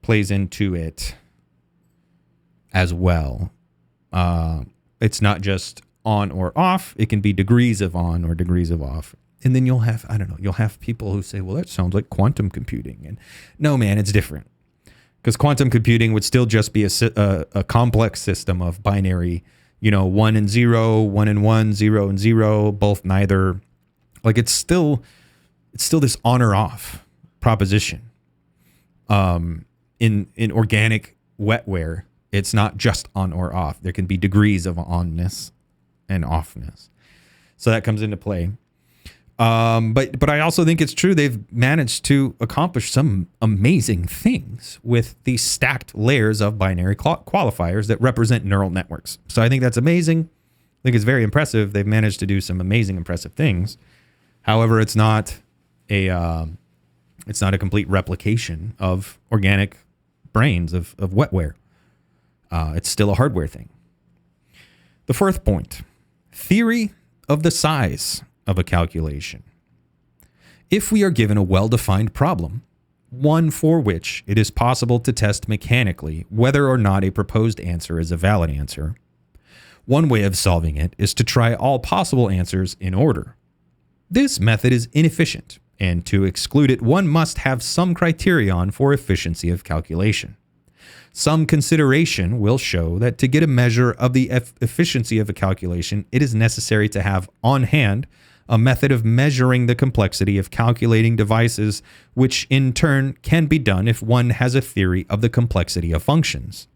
plays into it as well. It's not just on or off. It can be degrees of on or degrees of off. And then you'll have people who say, well, that sounds like quantum computing. And no, man, it's different. Because quantum computing would still just be a complex system of binary, 1 and 0, 1 and 1, 0 and 0, both neither, Like it's still this on or off proposition. In organic wetware, it's not just on or off. There can be degrees of onness and offness. So that comes into play. But I also think it's true they've managed to accomplish some amazing things with these stacked layers of binary qualifiers that represent neural networks. So I think that's amazing. I think it's very impressive. They've managed to do some amazing, impressive things. However, it's not a complete replication of organic brains of wetware. It's still a hardware thing. The fourth point, theory of the size of a calculation. If we are given a well-defined problem, one for which it is possible to test mechanically whether or not a proposed answer is a valid answer, one way of solving it is to try all possible answers in order. This method is inefficient, and to exclude it, one must have some criterion for efficiency of calculation. Some consideration will show that to get a measure of the efficiency of a calculation, it is necessary to have on hand a method of measuring the complexity of calculating devices, which in turn can be done if one has a theory of the complexity of functions.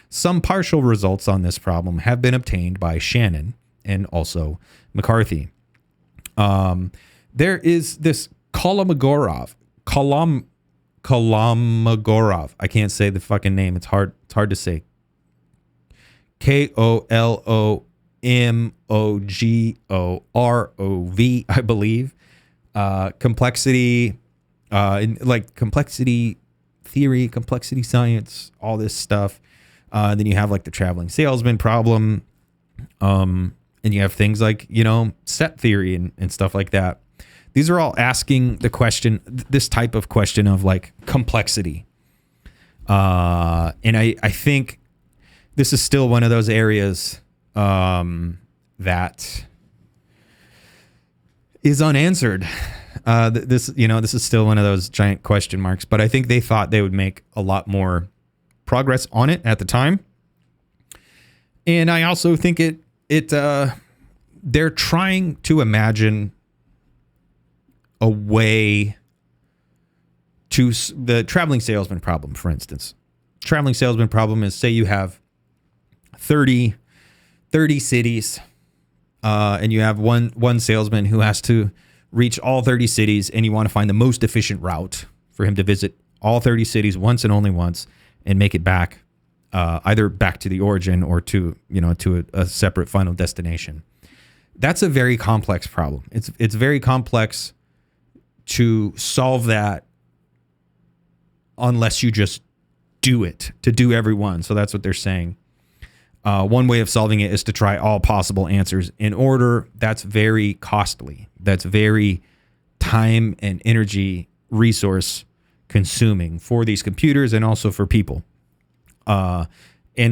Some partial results on this problem have been obtained by Shannon and also McCarthy. There is this Kolmogorov. I can't say the fucking name. It's hard to say. Kolomogorov, I believe. Complexity, like complexity theory, complexity science, all this stuff. Then you have like the traveling salesman problem. And you have things like, set theory and stuff like that. These are all asking the question, this type of question of like complexity. And I think this is still one of those areas that is unanswered. This is still one of those giant question marks, but I think they thought they would make a lot more progress on it at the time. And I also think they're trying to imagine a way to the traveling salesman problem, for instance. Traveling salesman problem is, say you have 30 cities, and you have one salesman who has to reach all 30 cities, and you want to find the most efficient route for him to visit all 30 cities once and only once and make it back, either back to the origin or to a separate final destination. That's a very complex problem. It's very complex to solve that unless you just do it, to do every one. So that's what they're saying. One way of solving it is to try all possible answers in order. That's very costly. That's very time and energy resource consuming for these computers and also for people. And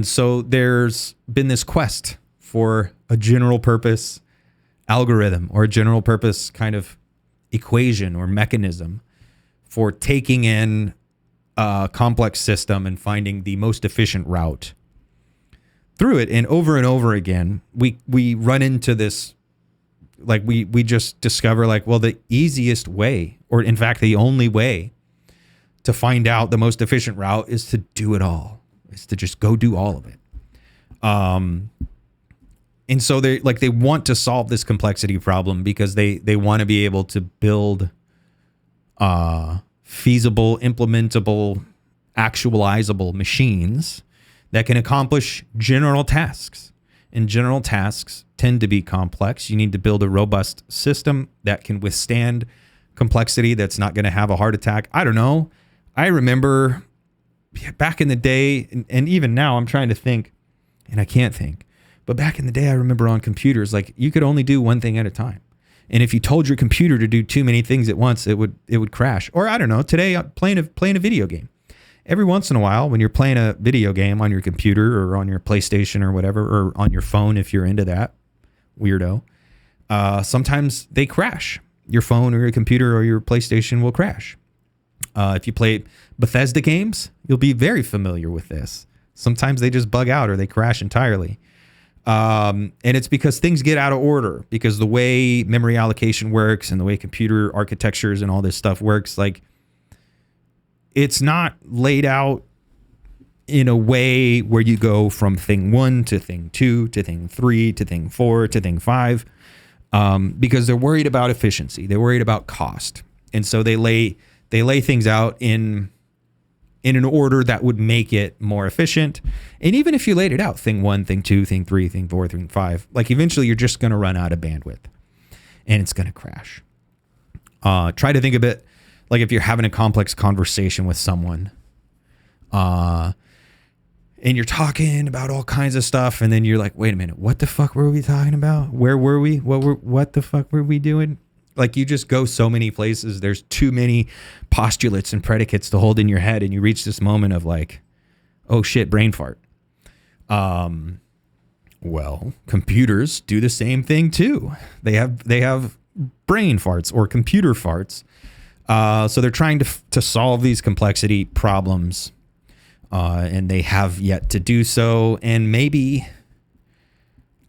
so there's been this quest for a general purpose algorithm or a general purpose kind of equation or mechanism for taking in a complex system and finding the most efficient route through it. And over again, we run into this, like we just discover like, well, the easiest way, or in fact, the only way to find out the most efficient route is to do it all, is to just go do all of it. And so they want to solve this complexity problem because they want to be able to build feasible, implementable, actualizable machines that can accomplish general tasks. And general tasks tend to be complex. You need to build a robust system that can withstand complexity, that's not going to have a heart attack. I don't know. I remember back in the day, and even now I'm trying to think, and I can't think. But back in the day, I remember on computers, like you could only do one thing at a time. And if you told your computer to do too many things at once, it would crash. Or I don't know, today I'm playing a video game. Every once in a while, when you're playing a video game on your computer or on your PlayStation or whatever, or on your phone, if you're into that, weirdo, sometimes they crash. Your phone or your computer or your PlayStation will crash. If you play Bethesda games, you'll be very familiar with this. Sometimes they just bug out or they crash entirely. And it's because things get out of order, because the way memory allocation works and the way computer architectures and all this stuff works, like, it's not laid out in a way where you go from thing 1 to thing 2 to thing 3 to thing 4 to thing 5, because they're worried about efficiency. They're worried about cost. And so they lay things out in an order that would make it more efficient. And even if you laid it out, thing 1, thing 2, thing 3, thing 4, thing 5, like, eventually you're just going to run out of bandwidth and it's going to crash. Try to think of it like if you're having a complex conversation with someone, and you're talking about all kinds of stuff, and then you're like, wait a minute, what the fuck were we talking about? Where were we? What the fuck were we doing? Like, you just go so many places. There's too many postulates and predicates to hold in your head, and you reach this moment of like, oh shit, brain fart. Well, computers do the same thing too. They have brain farts or computer farts. So they're trying to solve these complexity problems, and they have yet to do so. And maybe,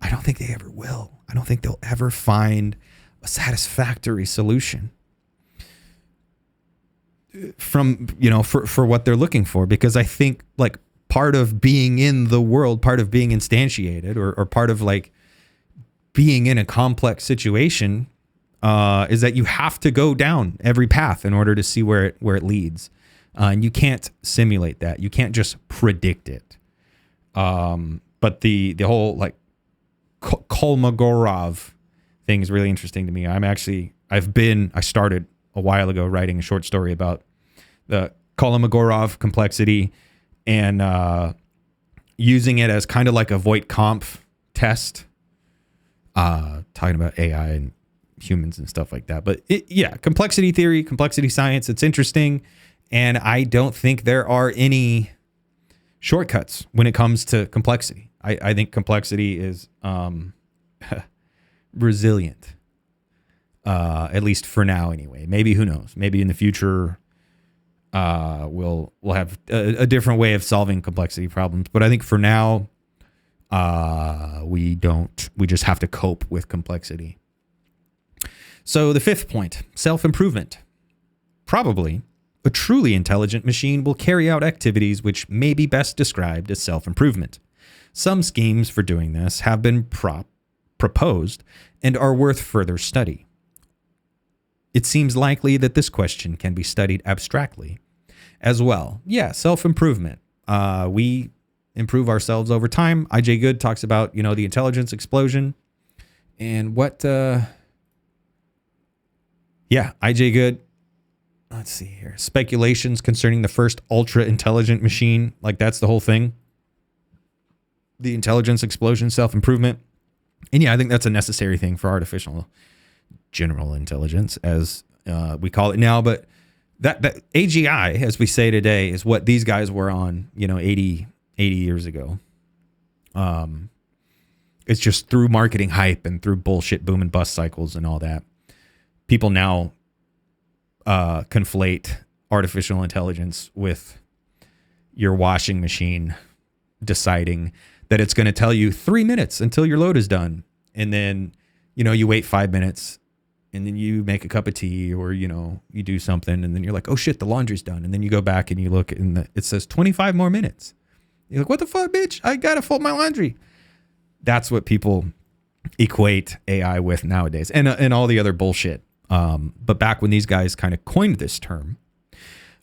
I don't think they ever will. I don't think they'll ever find a satisfactory solution from, for what they're looking for. Because I think, like, part of being in the world, part of being instantiated, or part of like being in a complex situation, is that you have to go down every path in order to see where it leads. And you can't simulate that. You can't just predict it. But the whole like Kolmogorov thing is really interesting to me. I started a while ago writing a short story about the Kolmogorov complexity, and using it as kind of like a Voight-Kampff test, talking about AI and humans and stuff like that. But complexity theory, complexity science, it's interesting. And I don't think there are any shortcuts when it comes to complexity. I think complexity is resilient, at least for now anyway. Maybe, who knows? Maybe in the future we'll have a different way of solving complexity problems. But I think for now, we just have to cope with complexity. So the fifth point, self-improvement. Probably a truly intelligent machine will carry out activities which may be best described as self-improvement. Some schemes for doing this have been proposed and are worth further study. It seems likely that this question can be studied abstractly as well. Yeah, self-improvement. We improve ourselves over time. I.J. Good talks about, the intelligence explosion. And what... I.J. Good, let's see here. Speculations concerning the first ultra-intelligent machine. Like, that's the whole thing. The intelligence explosion, self-improvement. And I think that's a necessary thing for artificial general intelligence, as we call it now. But that A.G.I, as we say today, is what these guys were on, 80 years ago. It's just through marketing hype and through bullshit boom and bust cycles and all that. People now conflate artificial intelligence with your washing machine deciding that it's going to tell you 3 minutes until your load is done. And then, you wait 5 minutes and then you make a cup of tea, or, you do something, and then you're like, oh shit, the laundry's done. And then you go back and you look and it says 25 more minutes. You're like, what the fuck, bitch? I got to fold my laundry. That's what people equate AI with nowadays, and all the other bullshit. But back when these guys kind of coined this term,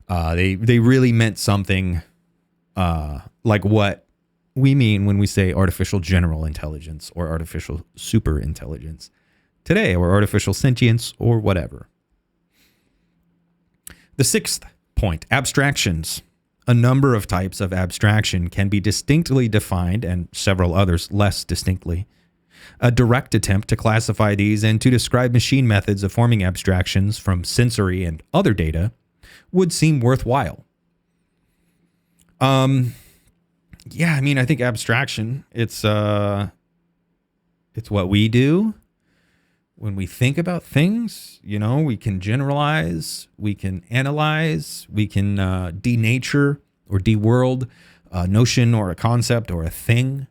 they really meant something like what we mean when we say artificial general intelligence or artificial super intelligence today, or artificial sentience or whatever. The sixth point, abstractions. A number of types of abstraction can be distinctly defined, and several others less distinctly. A direct attempt to classify these and to describe machine methods of forming abstractions from sensory and other data would seem worthwhile. I think abstraction, it's what we do when we think about things. We can generalize, we can analyze, we can denature or deworld a notion or a concept or a thing.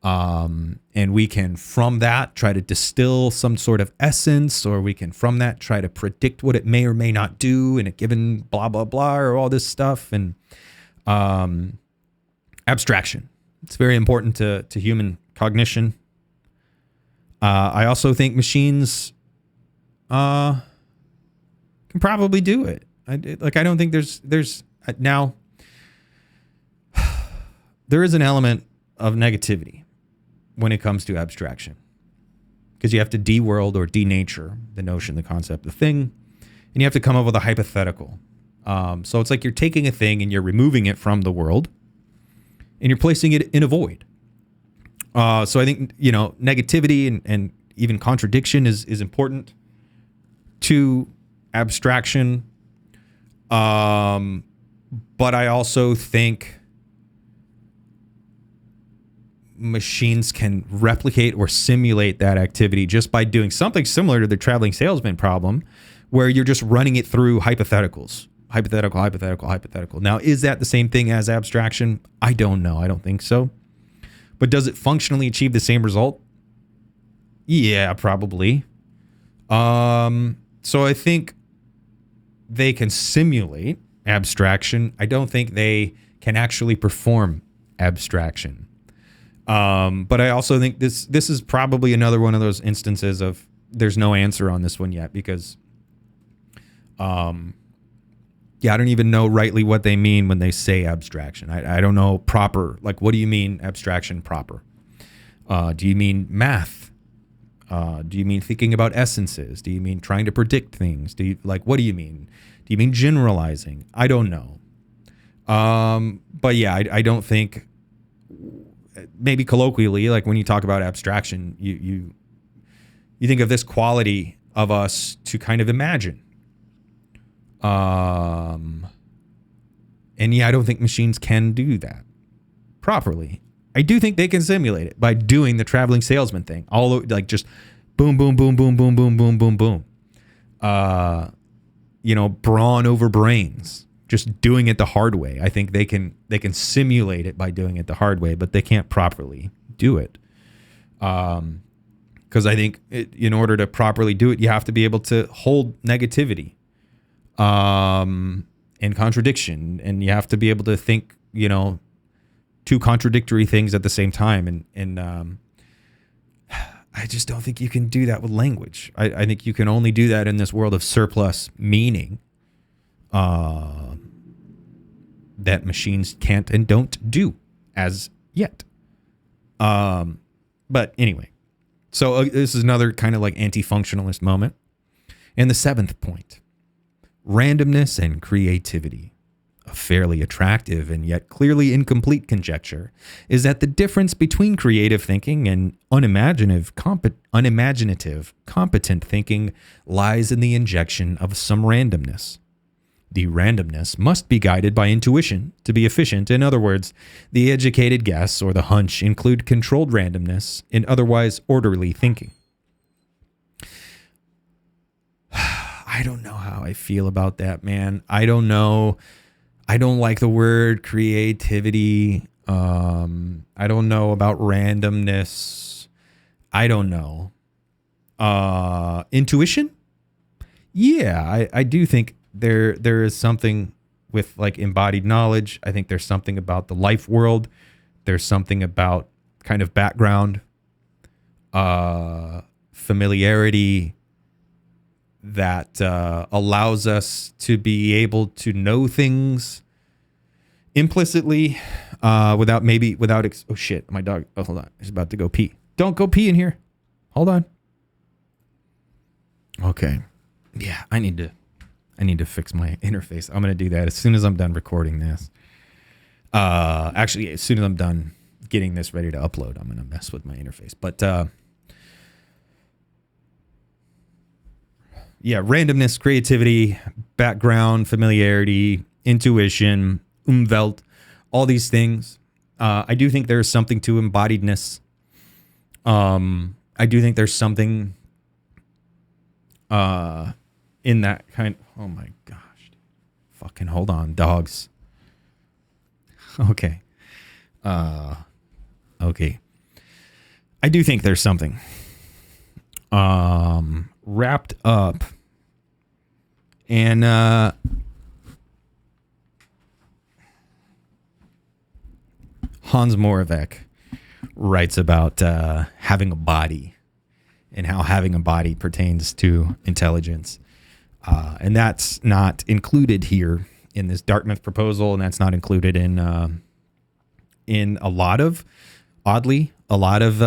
And we can, from that, try to distill some sort of essence, or we can, from that, try to predict what it may or may not do in a given blah, blah, blah, or all this stuff. And abstraction. It's very important to human cognition. I also think machines can probably do it. I don't think there's now there is an element of negativity when it comes to abstraction, because you have to de-world or denature the notion, the concept, the thing, and you have to come up with a hypothetical. So it's like you're taking a thing and you're removing it from the world and you're placing it in a void. So I think, negativity and even contradiction is important to abstraction. But I also think machines can replicate or simulate that activity just by doing something similar to the traveling salesman problem, where you're just running it through hypotheticals. Hypothetical. Now, is that the same thing as abstraction? I don't know. I don't think so. But does it functionally achieve the same result? Yeah, probably. So I think they can simulate abstraction. I don't think they can actually perform abstraction. But I also think this is probably another one of those instances of there's no answer on this one yet, because I don't even know rightly what they mean when they say abstraction. I don't know proper. Like, what do you mean abstraction proper? Do you mean math? Do you mean thinking about essences? Do you mean trying to predict things? What do you mean? Do you mean generalizing? I don't know. But yeah, I don't think, maybe colloquially, like when you talk about abstraction, you think of this quality of us to kind of imagine. And yeah, I don't think machines can do that properly. I do think they can simulate it by doing the traveling salesman thing. Just boom, boom, boom, boom, boom, boom, boom, boom, boom. Brawn over brains, just doing it the hard way. I think they can simulate it by doing it the hard way, but they can't properly do it. Because I think in order to properly do it, you have to be able to hold negativity and contradiction, and you have to be able to think, two contradictory things at the same time. And I just don't think you can do that with language. I think you can only do that in this world of surplus meaning that machines can't and don't do as yet. But anyway, so this is another kind of like anti-functionalist moment. And the seventh point, randomness and creativity. A fairly attractive and yet clearly incomplete conjecture is that the difference between creative thinking and unimaginative, competent thinking lies in the injection of some randomness. The randomness must be guided by intuition to be efficient. In other words, the educated guess or the hunch include controlled randomness in otherwise orderly thinking. I don't know how I feel about that, man. I don't know. I don't like the word creativity. I don't know about randomness. I don't know. Intuition? Yeah, I do think there is something with like embodied knowledge. I think there's something about the life world. There's something about kind of background, familiarity that allows us to be able to know things implicitly without oh shit, my dog, hold on, he's about to go pee. Don't go pee in here. Hold on. Okay. Yeah, I need to fix my interface. I'm going to do that as soon as I'm done recording this. Actually, as soon as I'm done getting this ready to upload, I'm going to mess with my interface. But yeah, randomness, creativity, background, familiarity, intuition, Umwelt, all these things. I do think there's something to embodiedness. I do think there's something in that kind. Oh my gosh. Fucking hold on, dogs. Okay. Okay. I do think there's something wrapped up in Hans Moravec writes about having a body and how having a body pertains to intelligence. And that's not included here in this Dartmouth proposal, and that's not included in a lot of, oddly, a lot of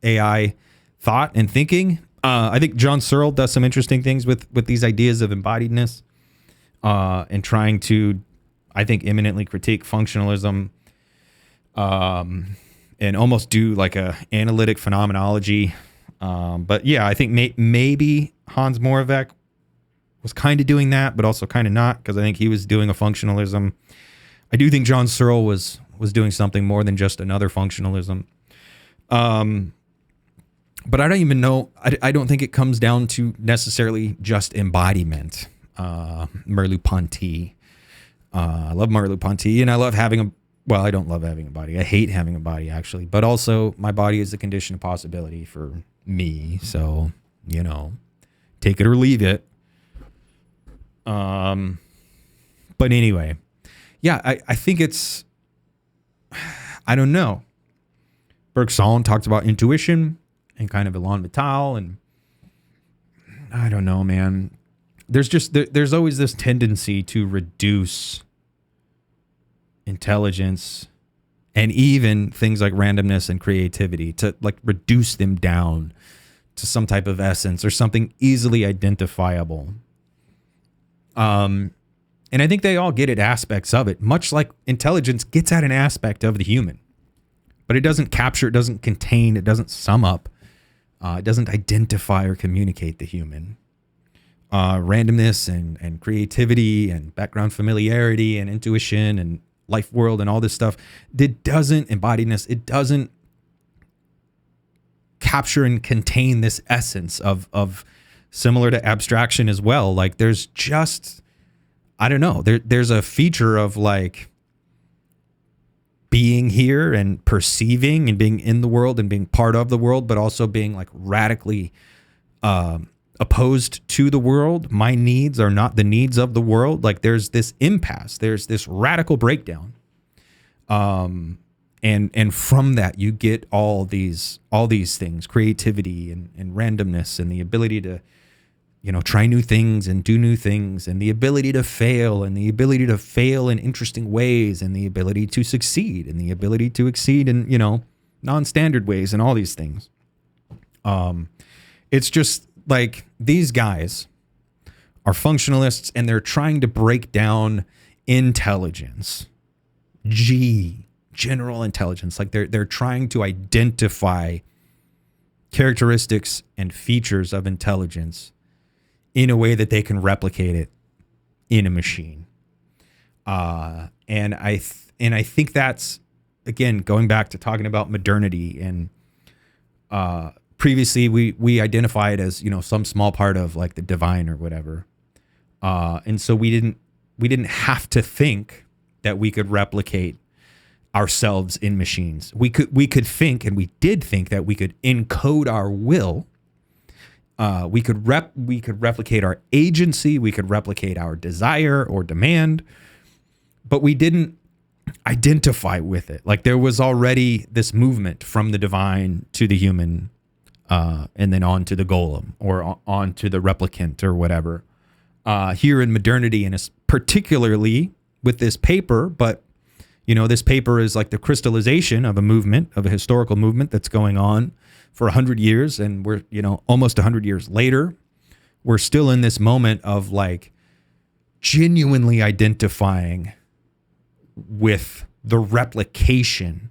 AI thought and thinking. I think John Searle does some interesting things with these ideas of embodiedness and trying to, I think, imminently critique functionalism and almost do like a analytic phenomenology. But yeah, I think maybe Hans Moravec was kind of doing that, but also kind of not, because I think he was doing a functionalism. I do think John Searle was doing something more than just another functionalism. But I don't even know. I don't think it comes down to necessarily just embodiment. Merleau-Ponty. I love Merleau-Ponty, and I love having a. Well, I don't love having a body. I hate having a body, actually. But also, my body is a condition of possibility for me. So, take it or leave it. But anyway, yeah, I think it's. I don't know. Bergson talks about intuition and kind of Elan Vital, and I don't know, man. There's always this tendency to reduce intelligence and even things like randomness and creativity, to like reduce them down to some type of essence or something easily identifiable. And I think they all get at aspects of it, much like intelligence gets at an aspect of the human, but it doesn't capture, it doesn't contain, it doesn't sum up, it doesn't identify or communicate the human. Randomness and creativity and background familiarity and intuition and life world and all this stuff, it doesn't embodiness. It doesn't capture and contain this essence of similar to abstraction as well. Like there's just, I don't know, there's a feature of like being here and perceiving and being in the world and being part of the world, but also being like radically, opposed to the world. My needs are not the needs of the world. Like there's this impasse, there's this radical breakdown. And from that you get all these things, creativity and randomness and the ability to, try new things and do new things, and the ability to fail and the ability to fail in interesting ways and the ability to succeed and the ability to exceed in, non-standard ways and all these things. It's just, like these guys are functionalists and they're trying to break down intelligence, general intelligence. Like they're trying to identify characteristics and features of intelligence in a way that they can replicate it in a machine. And I think that's, again, going back to talking about modernity and, previously, we identify it as, some small part of like the divine or whatever. And so we didn't have to think that we could replicate ourselves in machines. We could think, and we did think, that we could encode our will. We could replicate our agency. We could replicate our desire or demand, but we didn't identify with it. Like there was already this movement from the divine to the human, and then on to the golem or on to the replicant or whatever. Here in modernity, and particularly with this paper, but this paper is like the crystallization of a movement, of a historical movement that's going on for 100 years, and we're almost 100 years later, we're still in this moment of like genuinely identifying with the replication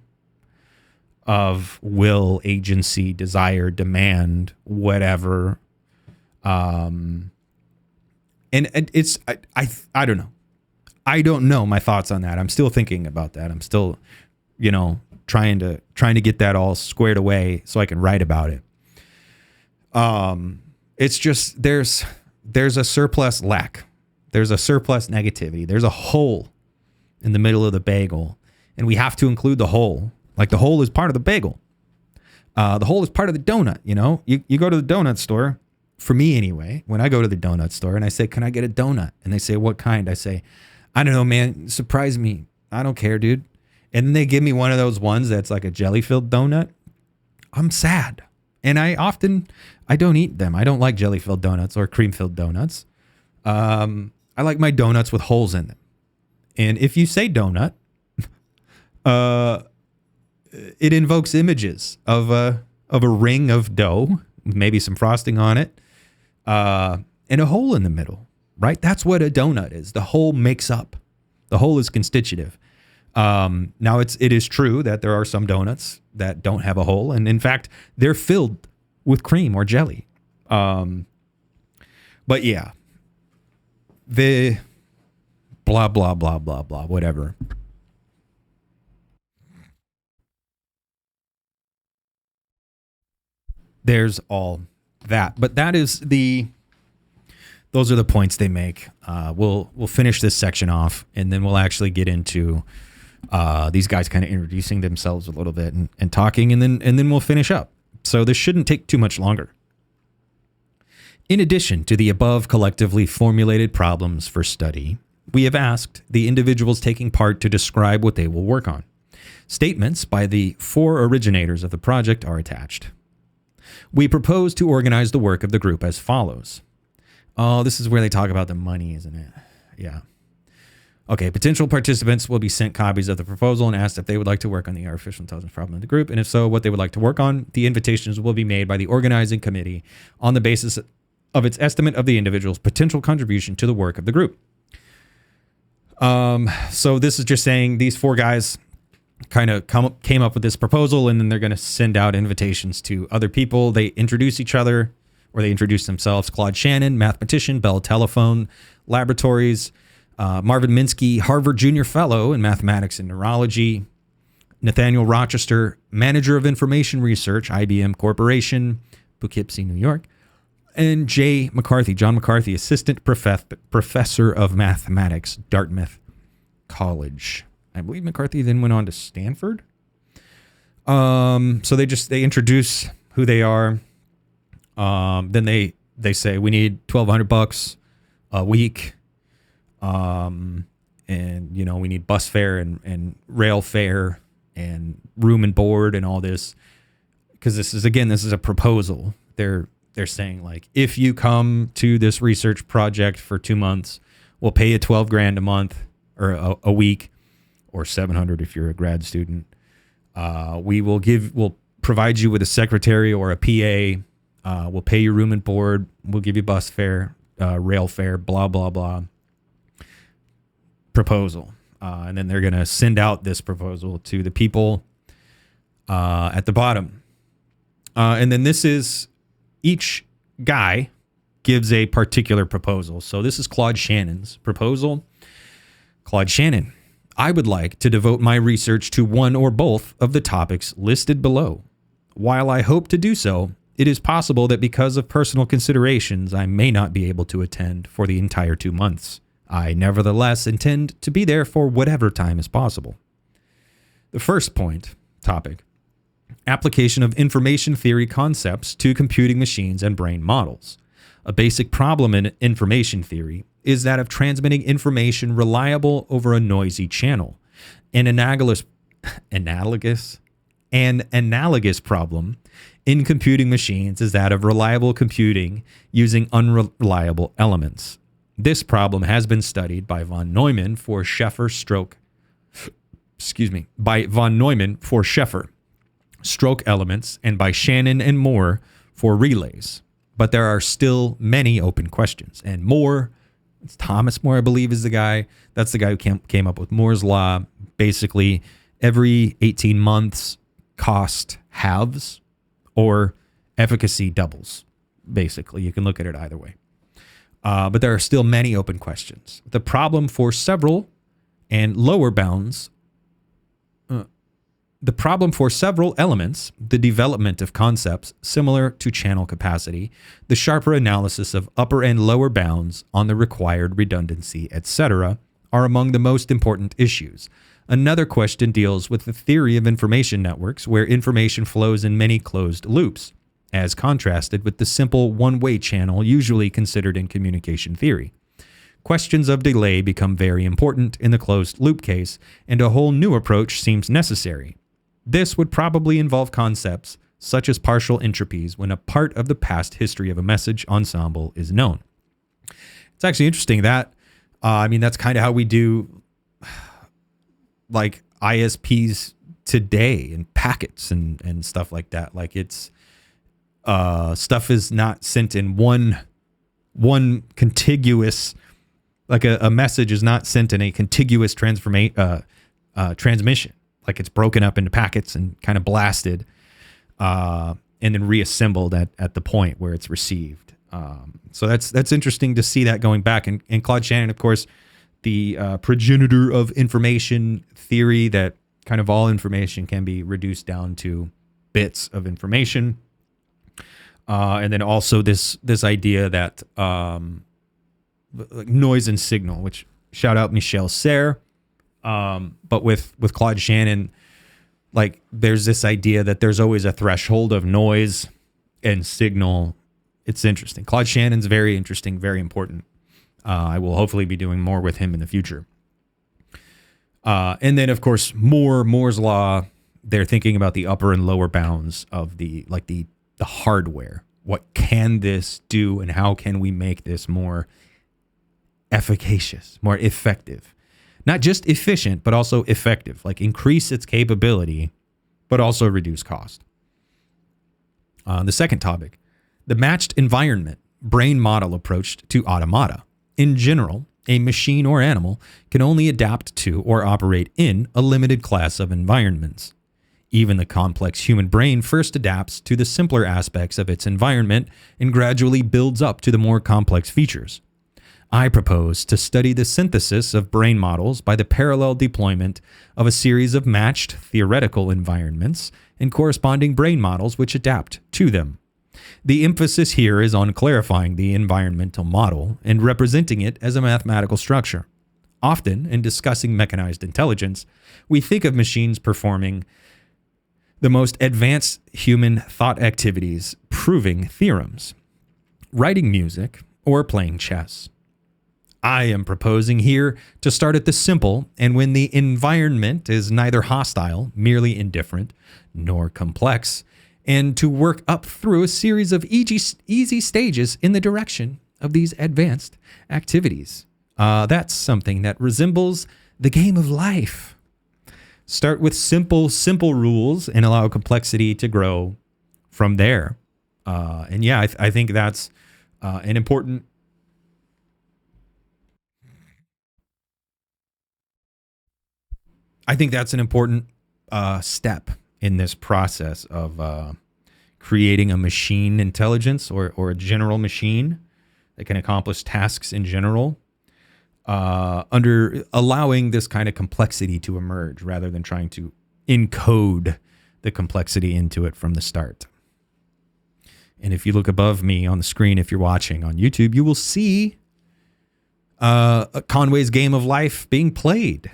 of will, agency, desire, demand, whatever. And it's, I don't know. I don't know my thoughts on that. I'm still thinking about that. I'm still, trying to get that all squared away so I can write about it. It's just, there's a surplus lack. There's a surplus negativity. There's a hole in the middle of the bagel, and we have to include the hole. Like the hole is part of the bagel. The hole is part of the donut, you know? You go to the donut store, for me anyway, when I go to the donut store and I say, can I get a donut? And they say, what kind? I say, I don't know, man. Surprise me. I don't care, dude. And then they give me one of those ones that's like a jelly-filled donut. I'm sad. And I don't eat them. I don't like jelly-filled donuts or cream-filled donuts. I like my donuts with holes in them. And if you say donut, it invokes images of a ring of dough, maybe some frosting on it, and a hole in the middle, right? That's what a donut is. The whole makes up. The whole is constitutive. Now it is true that there are some donuts that don't have a hole, and in fact, they're filled with cream or jelly. But yeah, the blah, blah, blah, blah, blah, whatever. There's all that. But those are the points they make. We'll finish this section off, and then we'll actually get into these guys kind of introducing themselves a little bit and talking, and then we'll finish up. So this shouldn't take too much longer. In addition to the above collectively formulated problems for study, we have asked the individuals taking part to describe what they will work on. Statements by the 4 originators of the project are attached. We propose to organize the work of the group as follows. Oh, this is where they talk about the money, isn't it? Yeah. Okay, potential participants will be sent copies of the proposal and asked if they would like to work on the artificial intelligence problem in the group, and if so, what they would like to work on. The invitations will be made by the organizing committee on the basis of its estimate of the individual's potential contribution to the work of the group. So this is just saying these 4 guys kind of came up with this proposal, and then they're going to send out invitations to other people. They introduce each other, or they introduce themselves. Claude Shannon, mathematician, Bell Telephone Laboratories. Marvin Minsky, Harvard Junior Fellow in Mathematics and Neurology. Nathaniel Rochester, Manager of Information Research, IBM Corporation, Poughkeepsie, New York. And John McCarthy, Assistant Professor of Mathematics, Dartmouth College. I believe McCarthy then went on to Stanford. So they introduce who they are. Then they say we need $1,200 a week. And we need bus fare and rail fare and room and board and all this. Because this is a proposal. They're saying, like, if you come to this research project for 2 months, we'll pay you $12,000 a month or a week, or $700 if you're a grad student. We'll provide you with a secretary or a PA. We'll pay you room and board. We'll give you bus fare, rail fare, blah, blah, blah. Proposal. And then they're going to send out this proposal to the people at the bottom. And then each guy gives a particular proposal. So this is Claude Shannon's proposal. Claude Shannon: I would like to devote my research to one or both of the topics listed below. While I hope to do so, it is possible that because of personal considerations, I may not be able to attend for the entire 2 months. I nevertheless intend to be there for whatever time is possible. The first topic, application of information theory concepts to computing machines and brain models. A basic problem in information theory is that of transmitting information reliable over a noisy channel. An analogous problem in computing machines is that of reliable computing using unreliable elements. This problem has been studied by von Neumann for Sheffer stroke elements, and by Shannon and Moore for relays. But there are still many open questions. And Moore, it's Thomas Moore, I believe, is the guy. That's the guy who came up with Moore's law. Basically, every 18 months, cost halves or efficacy doubles. Basically, you can look at it either way. But there are still many open questions. The problem for several elements, the development of concepts similar to channel capacity, the sharper analysis of upper and lower bounds on the required redundancy, etc., are among the most important issues. Another question deals with the theory of information networks, where information flows in many closed loops, as contrasted with the simple one-way channel usually considered in communication theory. Questions of delay become very important in the closed loop case, and a whole new approach seems necessary. This would probably involve concepts such as partial entropies when a part of the past history of a message ensemble is known. It's actually interesting that, that's kind of how we do like ISPs today and packets and stuff like that. Like it's stuff is not sent in one contiguous, like a message is not sent in a contiguous transmission. Like it's broken up into packets and kind of blasted and then reassembled at the point where it's received. So that's interesting to see that going back. And Claude Shannon, of course, the progenitor of information theory, that kind of all information can be reduced down to bits of information. And then also this idea that noise and signal, which shout out Michel Serre. But with Claude Shannon, like there's this idea that there's always a threshold of noise and signal. It's interesting. Claude Shannon's very interesting, very important. I will hopefully be doing more with him in the future. And then, of course, Moore's Law. They're thinking about the upper and lower bounds of the hardware. What can this do, and how can we make this more efficacious, more effective? Not just efficient, but also effective. Like increase its capability, but also reduce cost. The second topic, the matched environment brain model approach to automata. In general, a machine or animal can only adapt to or operate in a limited class of environments. Even the complex human brain first adapts to the simpler aspects of its environment and gradually builds up to the more complex features. I propose to study the synthesis of brain models by the parallel deployment of a series of matched theoretical environments and corresponding brain models which adapt to them. The emphasis here is on clarifying the environmental model and representing it as a mathematical structure. Often, in discussing mechanized intelligence, we think of machines performing the most advanced human thought activities, proving theorems, writing music, or playing chess. I am proposing here to start at the simple, and when the environment is neither hostile, merely indifferent, nor complex, and to work up through a series of easy stages in the direction of these advanced activities. That's something that resembles the game of life. Start with simple rules and allow complexity to grow from there. I think that's an important step in this process of creating a machine intelligence or a general machine that can accomplish tasks in general, under allowing this kind of complexity to emerge rather than trying to encode the complexity into it from the start. And if you look above me on the screen, if you're watching on YouTube, you will see Conway's Game of Life being played.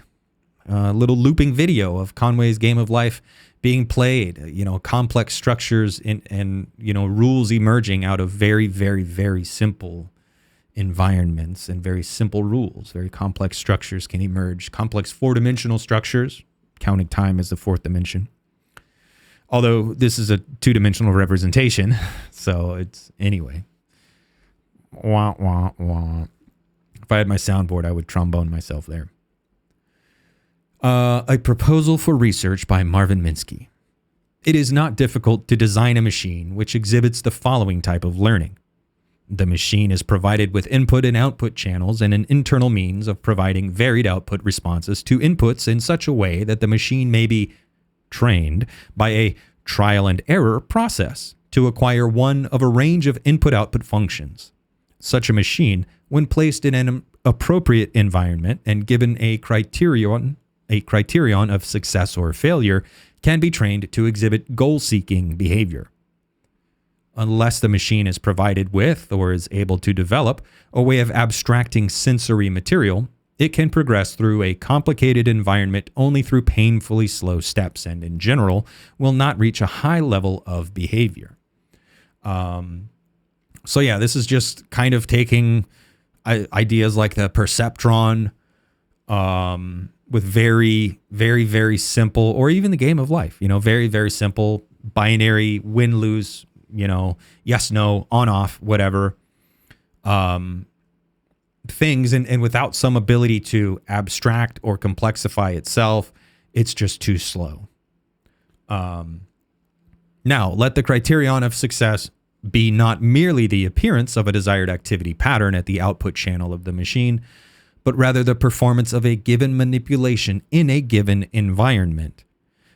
A little looping video of Conway's Game of Life being played, complex structures and rules emerging out of very, very, very simple environments and very simple rules. Very complex structures can emerge. Complex four-dimensional structures, counting time as the fourth dimension. Although this is a two-dimensional representation, so it's anyway. Wah, wah, wah. If I had my soundboard, I would trombone myself there. A proposal for research by Marvin Minsky. It is not difficult to design a machine which exhibits the following type of learning. The machine is provided with input and output channels and an internal means of providing varied output responses to inputs in such a way that the machine may be trained by a trial and error process to acquire one of a range of input-output functions. Such a machine, when placed in an appropriate environment and given a criterion of success or failure, can be trained to exhibit goal-seeking behavior. Unless the machine is provided with or is able to develop a way of abstracting sensory material, It can progress through a complicated environment only through painfully slow steps, and in general will not reach a high level of behavior. So yeah, this is just kind of taking ideas like the perceptron, with very, very, very simple, or even the game of life, very, very simple binary win, lose, yes, no, on, off, whatever, things. And without some ability to abstract or complexify itself, it's just too slow. Now, let the criterion of success be not merely the appearance of a desired activity pattern at the output channel of the machine, but rather the performance of a given manipulation in a given environment.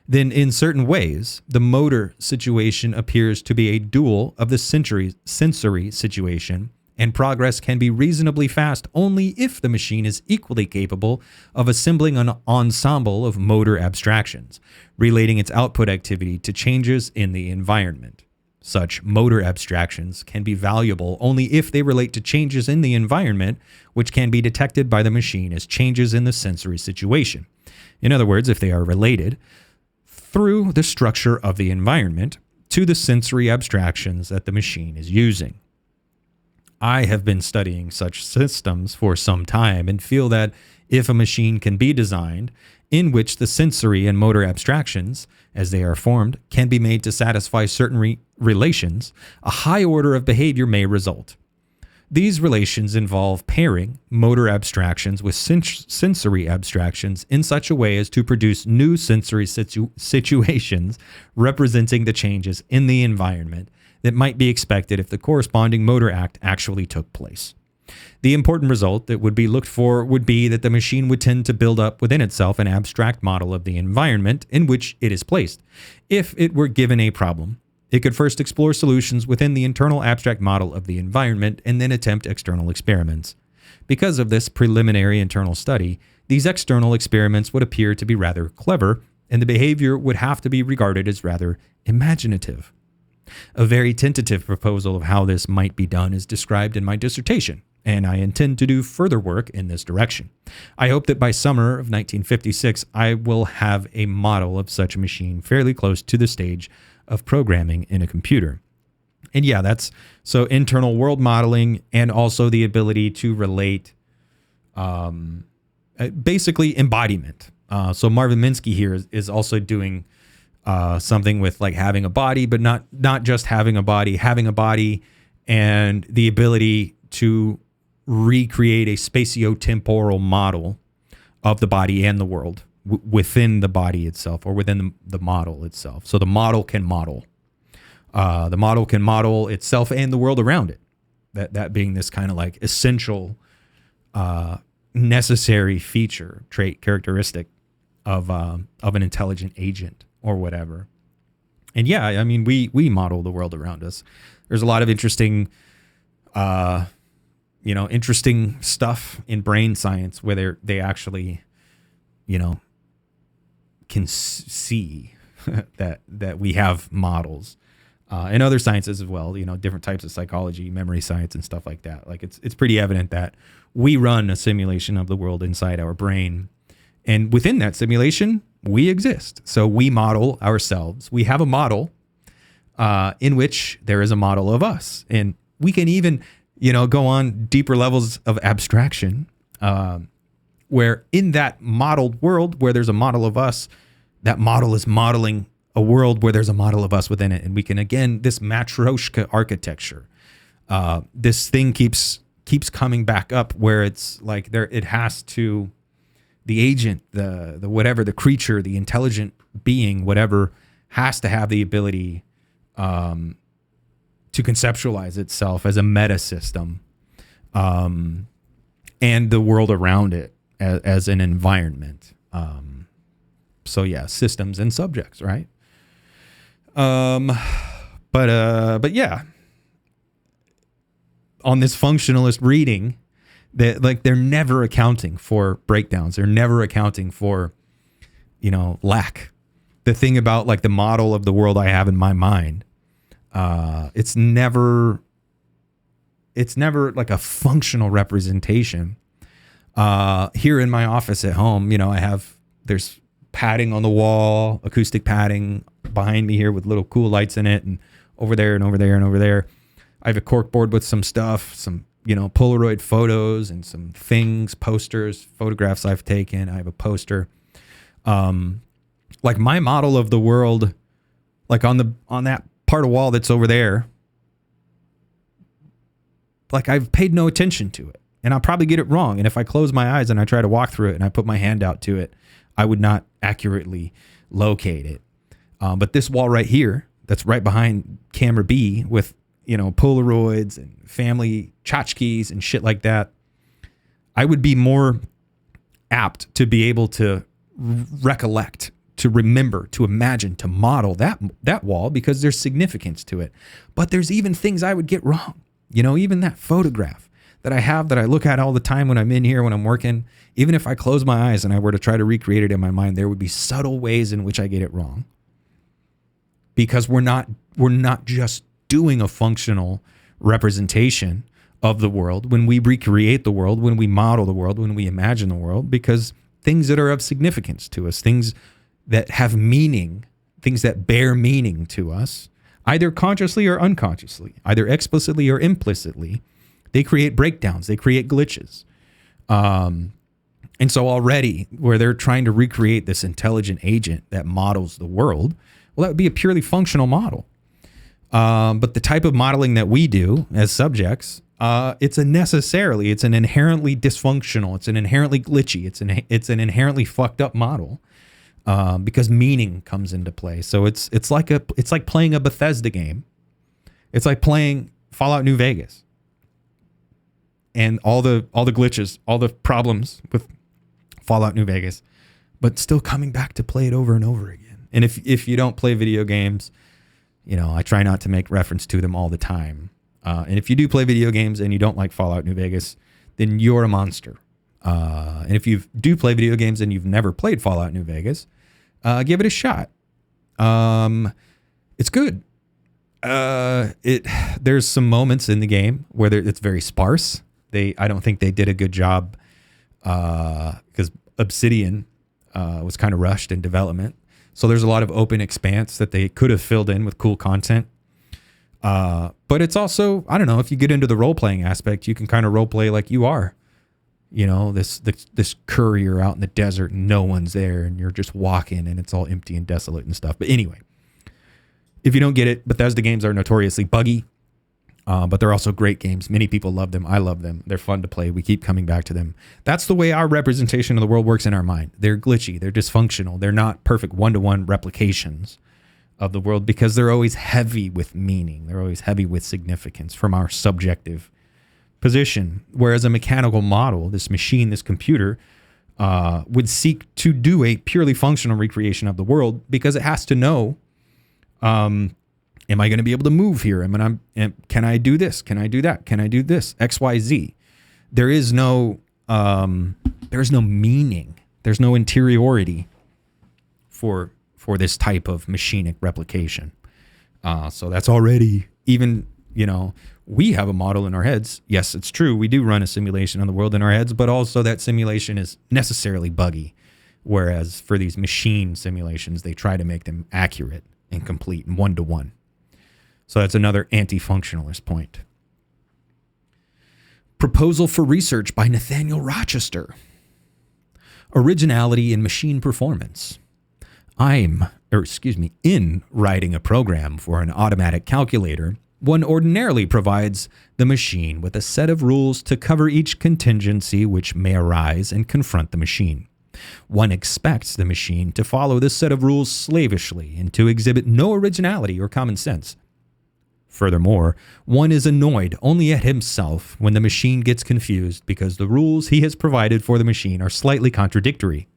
Then, in certain ways, the motor situation appears to be a dual of the sensory situation, and progress can be reasonably fast only if the machine is equally capable of assembling an ensemble of motor abstractions, relating its output activity to changes in the environment. Such motor abstractions can be valuable only if they relate to changes in the environment, which can be detected by the machine as changes in the sensory situation. In other words, if they are related through the structure of the environment to the sensory abstractions that the machine is using. I have been studying such systems for some time and feel that if a machine can be designed in which the sensory and motor abstractions, as they are formed, can be made to satisfy certain relations, a high order of behavior may result. These relations involve pairing motor abstractions with sensory abstractions in such a way as to produce new sensory situations representing the changes in the environment that might be expected if the corresponding motor act actually took place. The important result that would be looked for would be that the machine would tend to build up within itself an abstract model of the environment in which it is placed. If it were given a problem, it could first explore solutions within the internal abstract model of the environment and then attempt external experiments. Because of this preliminary internal study, these external experiments would appear to be rather clever, and the behavior would have to be regarded as rather imaginative. A very tentative proposal of how this might be done is described in my dissertation, and I intend to do further work in this direction. I hope that by summer of 1956, I will have a model of such a machine fairly close to the stage of programming in a computer. And yeah, that's so internal world modeling and also the ability to relate, basically embodiment. So Marvin Minsky here is also doing something with like having a body, but not just having a body and the ability to recreate a spatiotemporal model of the body and the world within the body itself, or within the model itself. So the model can model. The model can model itself and the world around it. That being this kind of like essential, necessary feature, trait, characteristic of an intelligent agent or whatever. And yeah, I mean, we model the world around us. There's a lot of interesting stuff in brain science where they actually, can see that we have models. And other sciences as well, different types of psychology, memory science, and stuff like that. Like it's pretty evident that we run a simulation of the world inside our brain. And within that simulation, we exist. So we model ourselves. We have a model in which there is a model of us. And we can even, go on deeper levels of abstraction, where in that modeled world where there's a model of us, that model is modeling a world where there's a model of us within it. And we can, again, this Matryoshka architecture, this thing keeps coming back up where it's like it has to, the agent, the whatever, the creature, the intelligent being, whatever, has to have the ability to conceptualize itself as a meta system, and the world around it as an environment. So yeah, systems and subjects, right? But yeah, on this functionalist reading, that like they're never accounting for breakdowns. They're never accounting for, lack. The thing about like the model of the world I have in my mind, it's never like a functional representation Here in my office at home, there's padding on the wall, acoustic padding behind me here with little cool lights in it, and over there and over there and over there. I have a cork board with some stuff, some, Polaroid photos and some things, posters, photographs I've taken. I have a poster. Like my model of the world, like on that part of wall that's over there, like I've paid no attention to it. And I'll probably get it wrong. And if I close my eyes and I try to walk through it and I put my hand out to it, I would not accurately locate it. But this wall right here, that's right behind camera B with, Polaroids and family tchotchkes and shit like that, I would be more apt to be able to recollect, to remember, to imagine, to model that wall because there's significance to it. But there's even things I would get wrong. Even that photograph that I have that I look at all the time when I'm in here, when I'm working, even if I close my eyes and I were to try to recreate it in my mind, there would be subtle ways in which I get it wrong. Because we're not just doing a functional representation of the world when we recreate the world, when we model the world, when we imagine the world, because things that are of significance to us, things that have meaning, things that bear meaning to us, either consciously or unconsciously, either explicitly or implicitly, they create breakdowns, they create glitches. And so already where they're trying to recreate this intelligent agent that models the world, well, that would be a purely functional model. But the type of modeling that we do as subjects, it's an inherently dysfunctional, it's an inherently glitchy, it's an inherently fucked up model, because meaning comes into play. So it's like playing a Bethesda game. It's like playing Fallout New Vegas. And all the glitches, all the problems with Fallout New Vegas, but still coming back to play it over and over again. And if you don't play video games, I try not to make reference to them all the time. And if you do play video games and you don't like Fallout New Vegas, then you're a monster. And if you do play video games and you've never played Fallout New Vegas, give it a shot. It's good. There's some moments in the game where it's very sparse. I don't think they did a good job because Obsidian was kind of rushed in development. So there's a lot of open expanse that they could have filled in with cool content. But it's also, I don't know, if you get into the role-playing aspect, you can kind of role-play like you are. This courier out in the desert and no one's there and you're just walking and it's all empty and desolate and stuff. But anyway, if you don't get it, Bethesda games are notoriously buggy. But they're also great games. Many people love them. I love them. They're fun to play. We keep coming back to them. That's the way our representation of the world works in our mind. They're glitchy. They're dysfunctional. They're not perfect one-to-one replications of the world because they're always heavy with meaning. They're always heavy with significance from our subjective position. Whereas a mechanical model, this machine, this computer, would seek to do a purely functional recreation of the world because it has to know, am I going to be able to move here? Can I do this? Can I do that? Can I do this? X, Y, Z. There is no meaning. There's no interiority for this type of machinic replication. So that's already even, we have a model in our heads. Yes, it's true. We do run a simulation on the world in our heads, but also that simulation is necessarily buggy. Whereas for these machine simulations, they try to make them accurate and complete and one-to-one. So that's another anti-functionalist point. Proposal for research by Nathaniel Rochester. Originality in machine performance. In writing a program for an automatic calculator, one ordinarily provides the machine with a set of rules to cover each contingency which may arise and confront the machine. One expects the machine to follow this set of rules slavishly and to exhibit no originality or common sense. Furthermore, one is annoyed only at himself when the machine gets confused because the rules he has provided for the machine are slightly contradictory.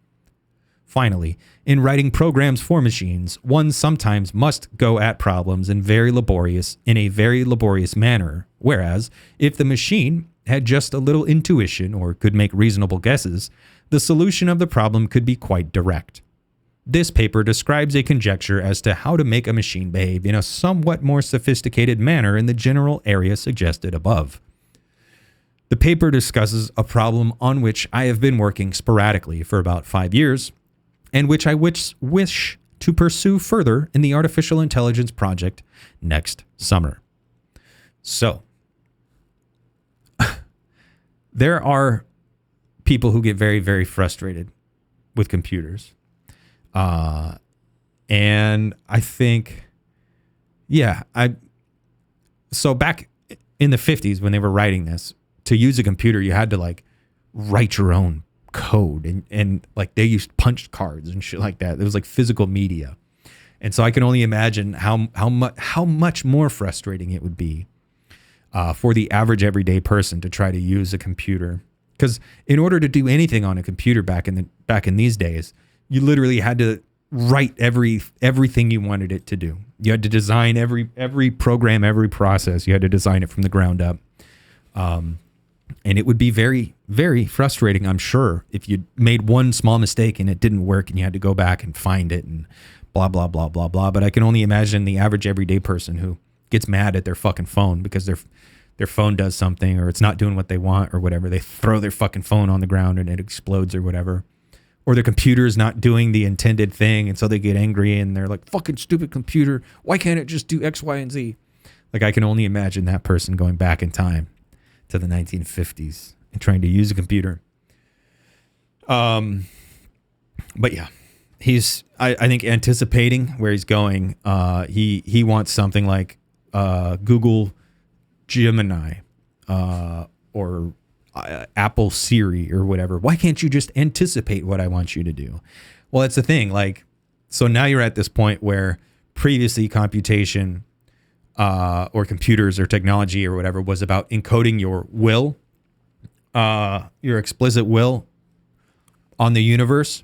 Finally, in writing programs for machines, one sometimes must go at problems in a very laborious manner, whereas if the machine had just a little intuition or could make reasonable guesses, the solution of the problem could be quite direct. This paper describes a conjecture as to how to make a machine behave in a somewhat more sophisticated manner in the general area suggested above. The paper discusses a problem on which I have been working sporadically for about 5 years, and which I wish to pursue further in the artificial intelligence project next summer. So, there are people who get very, very frustrated with computers. And I think, so back in the 50s when they were writing this, to use a computer, you had to like write your own code and like they used punch cards and shit like that. It was like physical media. And so I can only imagine how much more frustrating it would be for the average everyday person to try to use a computer. Because in order to do anything on a computer back in these days, you literally had to write everything you wanted it to do. You had to design every program, every process. You had to design it from the ground up. And it would be very, very frustrating, I'm sure, if you made one small mistake and it didn't work and you had to go back and find it and blah, blah, blah, blah, blah. But I can only imagine the average everyday person who gets mad at their fucking phone because their phone does something or it's not doing what they want or whatever. They throw their fucking phone on the ground and it explodes or whatever. Or their computer is not doing the intended thing, and so they get angry and they're like, fucking stupid computer. Why can't it just do X, Y, and Z? Like, I can only imagine that person going back in time to the 1950s and trying to use a computer. But yeah, I think anticipating where he's going. He wants something like Google Gemini or Apple Siri or whatever. Why can't you just anticipate what I want you to do? Well, that's the thing. Like, so now you're at this point where previously computation or computers or technology or whatever was about encoding your will, your explicit will on the universe,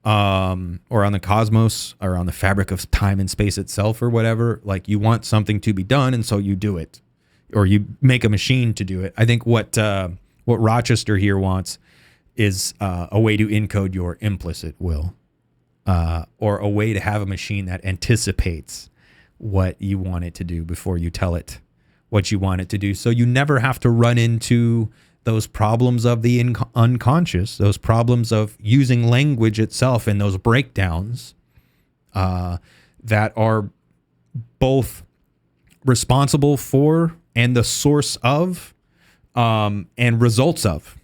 or on the cosmos, or on the fabric of time and space itself or whatever. Like, you want something to be done, and so you do it, or you make a machine to do it. I think what Rochester here wants is a way to encode your implicit will, or a way to have a machine that anticipates what you want it to do before you tell it what you want it to do. So you never have to run into those problems of the unconscious, those problems of using language itself, and those breakdowns that are both responsible for and the source of and results of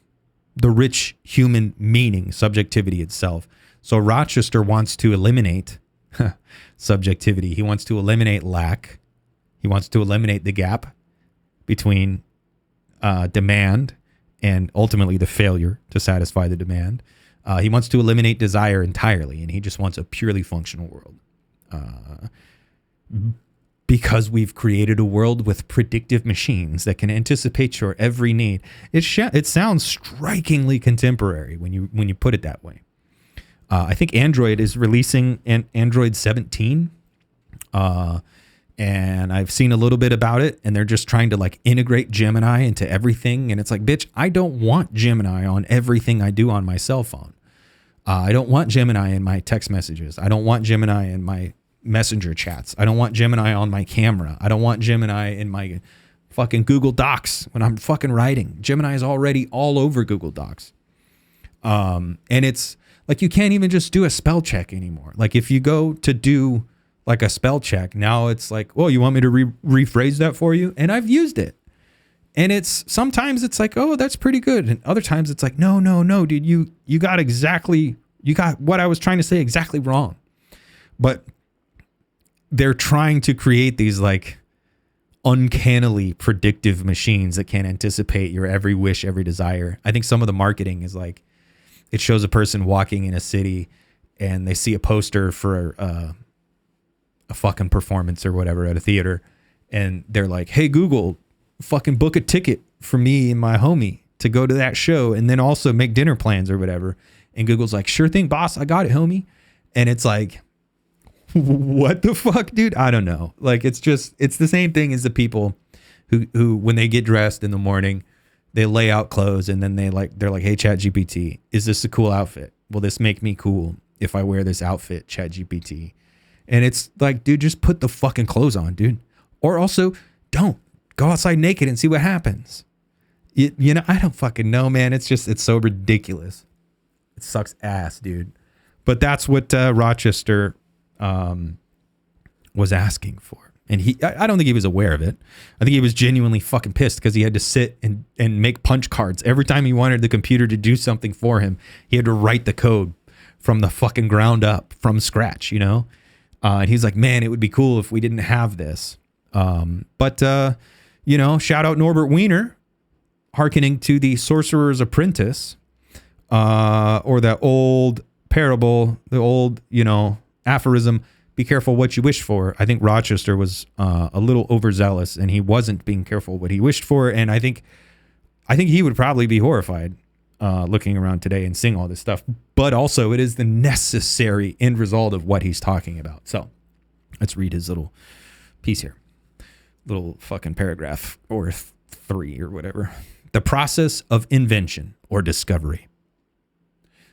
the rich human meaning, subjectivity itself. So Rochester wants to eliminate subjectivity. He wants to eliminate lack. He wants to eliminate the gap between demand and ultimately the failure to satisfy the demand. He wants to eliminate desire entirely, and he just wants a purely functional world. Because we've created a world with predictive machines that can anticipate your every need. It sounds strikingly contemporary when you put it that way. I think Android is releasing Android 17, and I've seen a little bit about it, and they're just trying to like integrate Gemini into everything. And it's like, bitch, I don't want Gemini on everything I do on my cell phone. I don't want Gemini in my text messages. I don't want Gemini in my messenger chats. I don't want Gemini on my camera. I don't want Gemini in my fucking Google Docs when I'm fucking writing. Gemini is already all over Google Docs. And it's like, you can't even just do a spell check anymore. Like, if you go to do like a spell check, now it's like, well, you want me to rephrase that for you? And I've used it. And it's sometimes it's like, oh, that's pretty good. And other times it's like, no, dude, you got what I was trying to say exactly wrong. But they're trying to create these like uncannily predictive machines that can anticipate your every wish, every desire. I think some of the marketing is like, it shows a person walking in a city and they see a poster for a fucking performance or whatever at a theater. And they're like, hey, Google, fucking book a ticket for me and my homie to go to that show. And then also make dinner plans or whatever. And Google's like, sure thing, boss. I got it, homie. And it's like, what the fuck, dude? I don't know. Like, it's the same thing as the people who when they get dressed in the morning, they lay out clothes and then they're like, hey, ChatGPT, is this a cool outfit? Will this make me cool if I wear this outfit, ChatGPT? And it's like, dude, just put the fucking clothes on, dude. Or also, don't go outside naked and see what happens. I don't fucking know, man. It's so ridiculous. It sucks ass, dude. But that's what Rochester was asking for. And I don't think he was aware of it. I think he was genuinely fucking pissed because he had to sit and make punch cards. Every time he wanted the computer to do something for him, he had to write the code from the fucking ground up, from scratch, And he's like, man, it would be cool if we didn't have this. But shout out Norbert Wiener, hearkening to the Sorcerer's Apprentice, or that old parable, the old, aphorism, be careful what you wish for. I think Rochester was a little overzealous, and he wasn't being careful what he wished for. And I think he would probably be horrified looking around today and seeing all this stuff. But also, it is the necessary end result of what he's talking about. So let's read his little piece here. Little fucking paragraph, or 3 or whatever. The process of invention or discovery.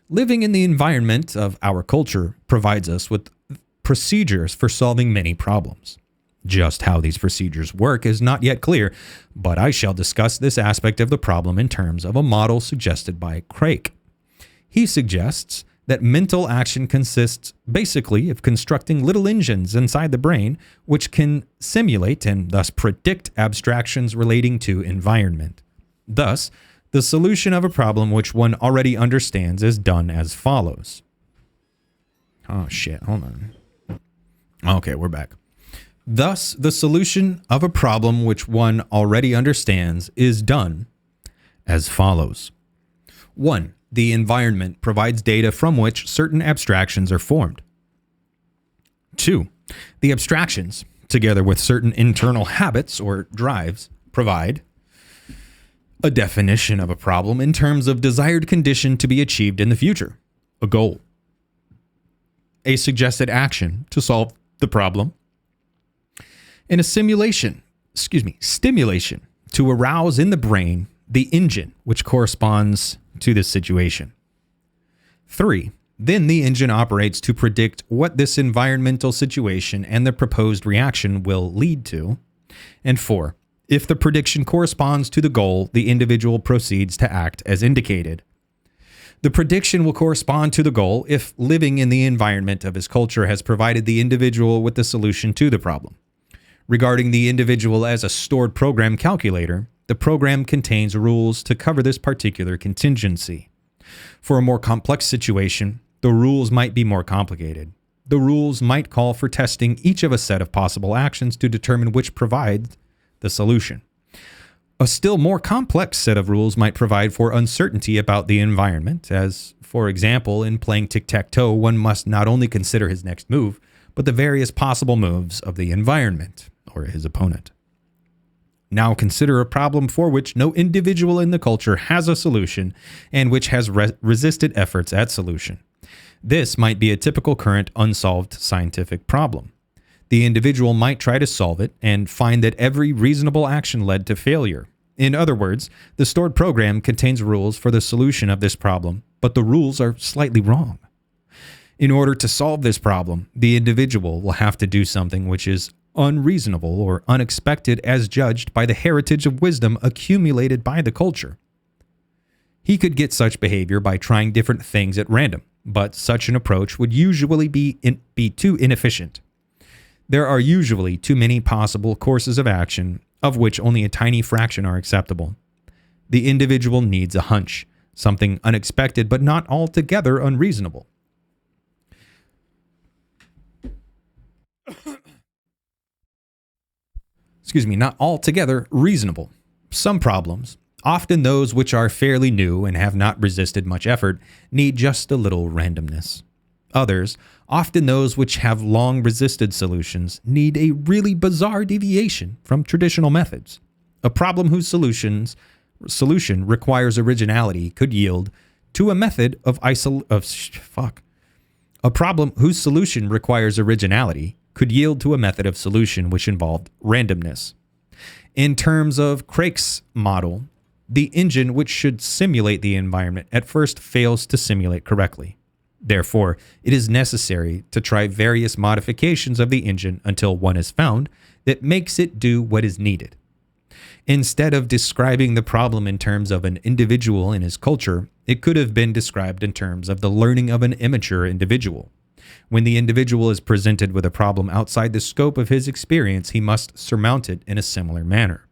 Living in the environment of our culture provides us with procedures for solving many problems. Just how these procedures work is not yet clear, but I shall discuss this aspect of the problem in terms of a model suggested by Craik. He suggests that mental action consists basically of constructing little engines inside the brain which can simulate and thus predict abstractions relating to environment. Thus, the solution of a problem which one already understands is done as follows. Oh shit, hold on. Okay, we're back. Thus, the solution of a problem which one already understands is done as follows. 1. The environment provides data from which certain abstractions are formed. 2. The abstractions, together with certain internal habits or drives, provide a definition of a problem in terms of desired condition to be achieved in the future, a goal, a suggested action to solve the problem, and a stimulation to arouse in the brain the engine which corresponds to this situation. 3. Then the engine operates to predict what this environmental situation and the proposed reaction will lead to. And 4. If the prediction corresponds to the goal, the individual proceeds to act as indicated. The prediction will correspond to the goal if living in the environment of his culture has provided the individual with the solution to the problem. Regarding the individual as a stored program calculator, the program contains rules to cover this particular contingency. For a more complex situation, the rules might be more complicated. The rules might call for testing each of a set of possible actions to determine which provides the solution. A still more complex set of rules might provide for uncertainty about the environment, as, for example, in playing tic-tac-toe, one must not only consider his next move, but the various possible moves of the environment, or his opponent. Now consider a problem for which no individual in the culture has a solution, and which has resisted efforts at solution. This might be a typical current unsolved scientific problem. The individual might try to solve it and find that every reasonable action led to failure. In other words, the stored program contains rules for the solution of this problem, but the rules are slightly wrong. In order to solve this problem, the individual will have to do something which is unreasonable or unexpected as judged by the heritage of wisdom accumulated by the culture. He could get such behavior by trying different things at random, but such an approach would usually be too inefficient. There are usually too many possible courses of action, of which only a tiny fraction are acceptable. The individual needs a hunch, something unexpected but not altogether unreasonable. Not altogether reasonable. Some problems, often those which are fairly new and have not resisted much effort, need just a little randomness. Others, often those which have long resisted solutions, need a really bizarre deviation from traditional methods. A problem whose solution requires originality could yield to a method of A problem whose solution requires originality could yield to a method of solution which involved randomness. In terms of Craik's model, the engine which should simulate the environment at first fails to simulate correctly. Therefore, it is necessary to try various modifications of the engine until one is found that makes it do what is needed. Instead of describing the problem in terms of an individual and his culture, it could have been described in terms of the learning of an immature individual. When the individual is presented with a problem outside the scope of his experience, he must surmount it in a similar manner.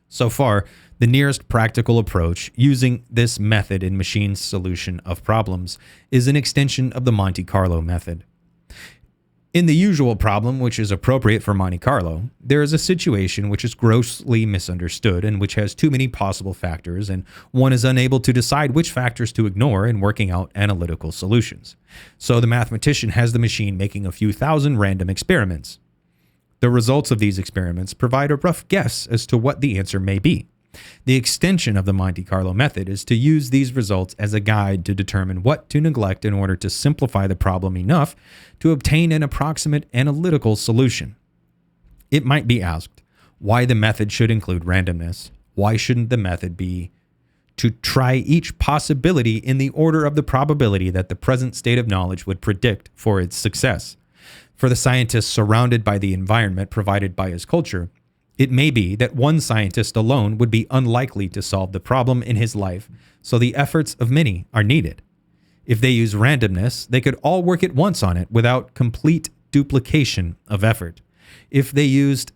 So far, the nearest practical approach using this method in machine solution of problems is an extension of the Monte Carlo method. In the usual problem, which is appropriate for Monte Carlo, there is a situation which is grossly misunderstood and which has too many possible factors, and one is unable to decide which factors to ignore in working out analytical solutions. So the mathematician has the machine making a few thousand random experiments. The results of these experiments provide a rough guess as to what the answer may be. The extension of the Monte Carlo method is to use these results as a guide to determine what to neglect in order to simplify the problem enough to obtain an approximate analytical solution. It might be asked why the method should include randomness. Why shouldn't the method be to try each possibility in the order of the probability that the present state of knowledge would predict for its success? For the scientist surrounded by the environment provided by his culture, it may be that one scientist alone would be unlikely to solve the problem in his life, so the efforts of many are needed. If they use randomness, they could all work at once on it without complete duplication of effort. If they used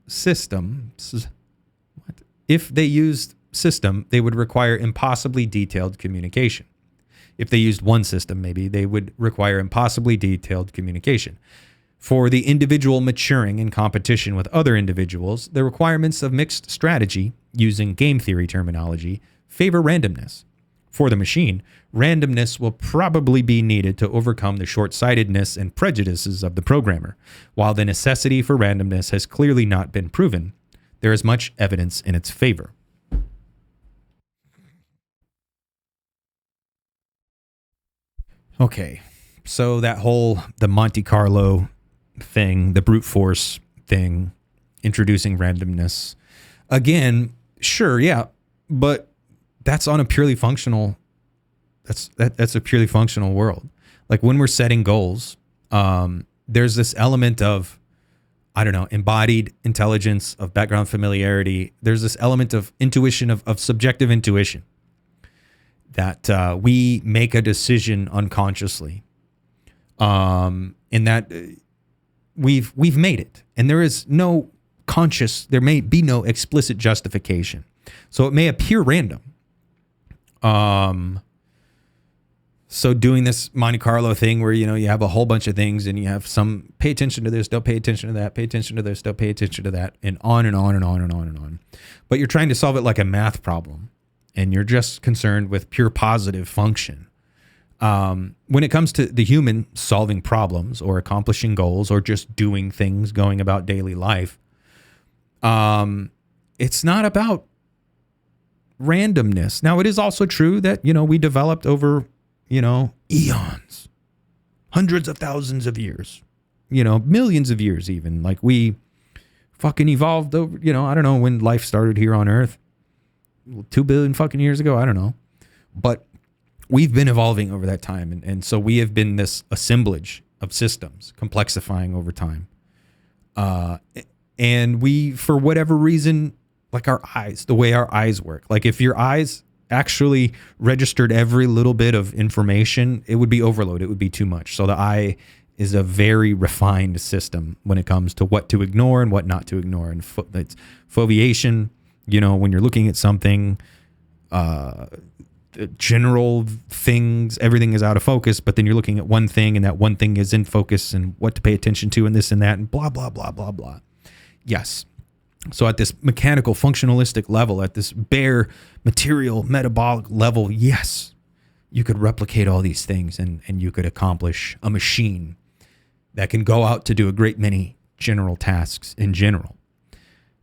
system, they would require impossibly detailed communication. If they used one system, maybe they would require impossibly detailed communication. For the individual maturing in competition with other individuals, the requirements of mixed strategy, using game theory terminology, favor randomness. For the machine, randomness will probably be needed to overcome the short-sightedness and prejudices of the programmer. While the necessity for randomness has clearly not been proven, there is much evidence in its favor. Okay, so the Monte Carlo thing, the brute force thing, introducing randomness. Again, sure, yeah, but that's on a purely functional, that's a purely functional world. Like when we're setting goals, there's this element of, I don't know, embodied intelligence, of background familiarity. There's this element of intuition, of subjective intuition, that we make a decision unconsciously, and that we've made it, and there is no there may be no explicit justification. So it may appear random. So doing this Monte Carlo thing where, you have a whole bunch of things and you have some pay attention to this, don't pay attention to that, pay attention to this, don't pay attention to that, and on and on and on and on and on. But you're trying to solve it like a math problem, and you're just concerned with pure positive function. When it comes to the human solving problems or accomplishing goals or just doing things, going about daily life, it's not about randomness. Now, it is also true that, we developed over, eons, hundreds of thousands of years, millions of years even. Like we fucking evolved over, I don't know when life started here on Earth, 2 billion fucking years ago. I don't know. But we've been evolving over that time. And so we have been this assemblage of systems complexifying over time. And we, for whatever reason, like our eyes, the way our eyes work, like if your eyes actually registered every little bit of information, it would be overload. It would be too much. So the eye is a very refined system when it comes to what to ignore and what not to ignore. And it's foveation, when you're looking at something, general things, everything is out of focus, but then you're looking at one thing and that one thing is in focus and what to pay attention to and this and that and blah, blah, blah, blah, blah. Yes. So at this mechanical functionalistic level, at this bare material metabolic level, yes, you could replicate all these things and you could accomplish a machine that can go out to do a great many general tasks in general.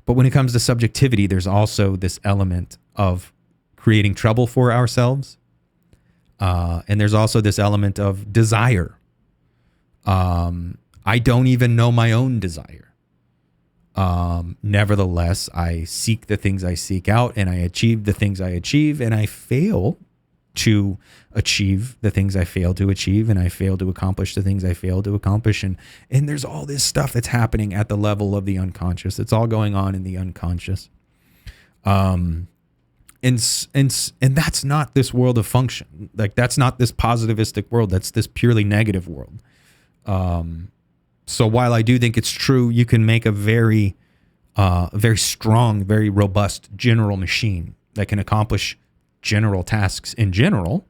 But when it comes to subjectivity, there's also this element of creating trouble for ourselves. And there's also this element of desire. I don't even know my own desire. Nevertheless, I seek the things I seek out and I achieve the things I achieve and I fail to achieve the things I fail to achieve, and I fail to accomplish the things I fail to accomplish. And there's all this stuff that's happening at the level of the unconscious. It's all going on in the unconscious. And that's not this world of function. Like, that's not this positivistic world. That's this purely negative world. So while I do think it's true, you can make a very strong, very robust general machine that can accomplish general tasks in general.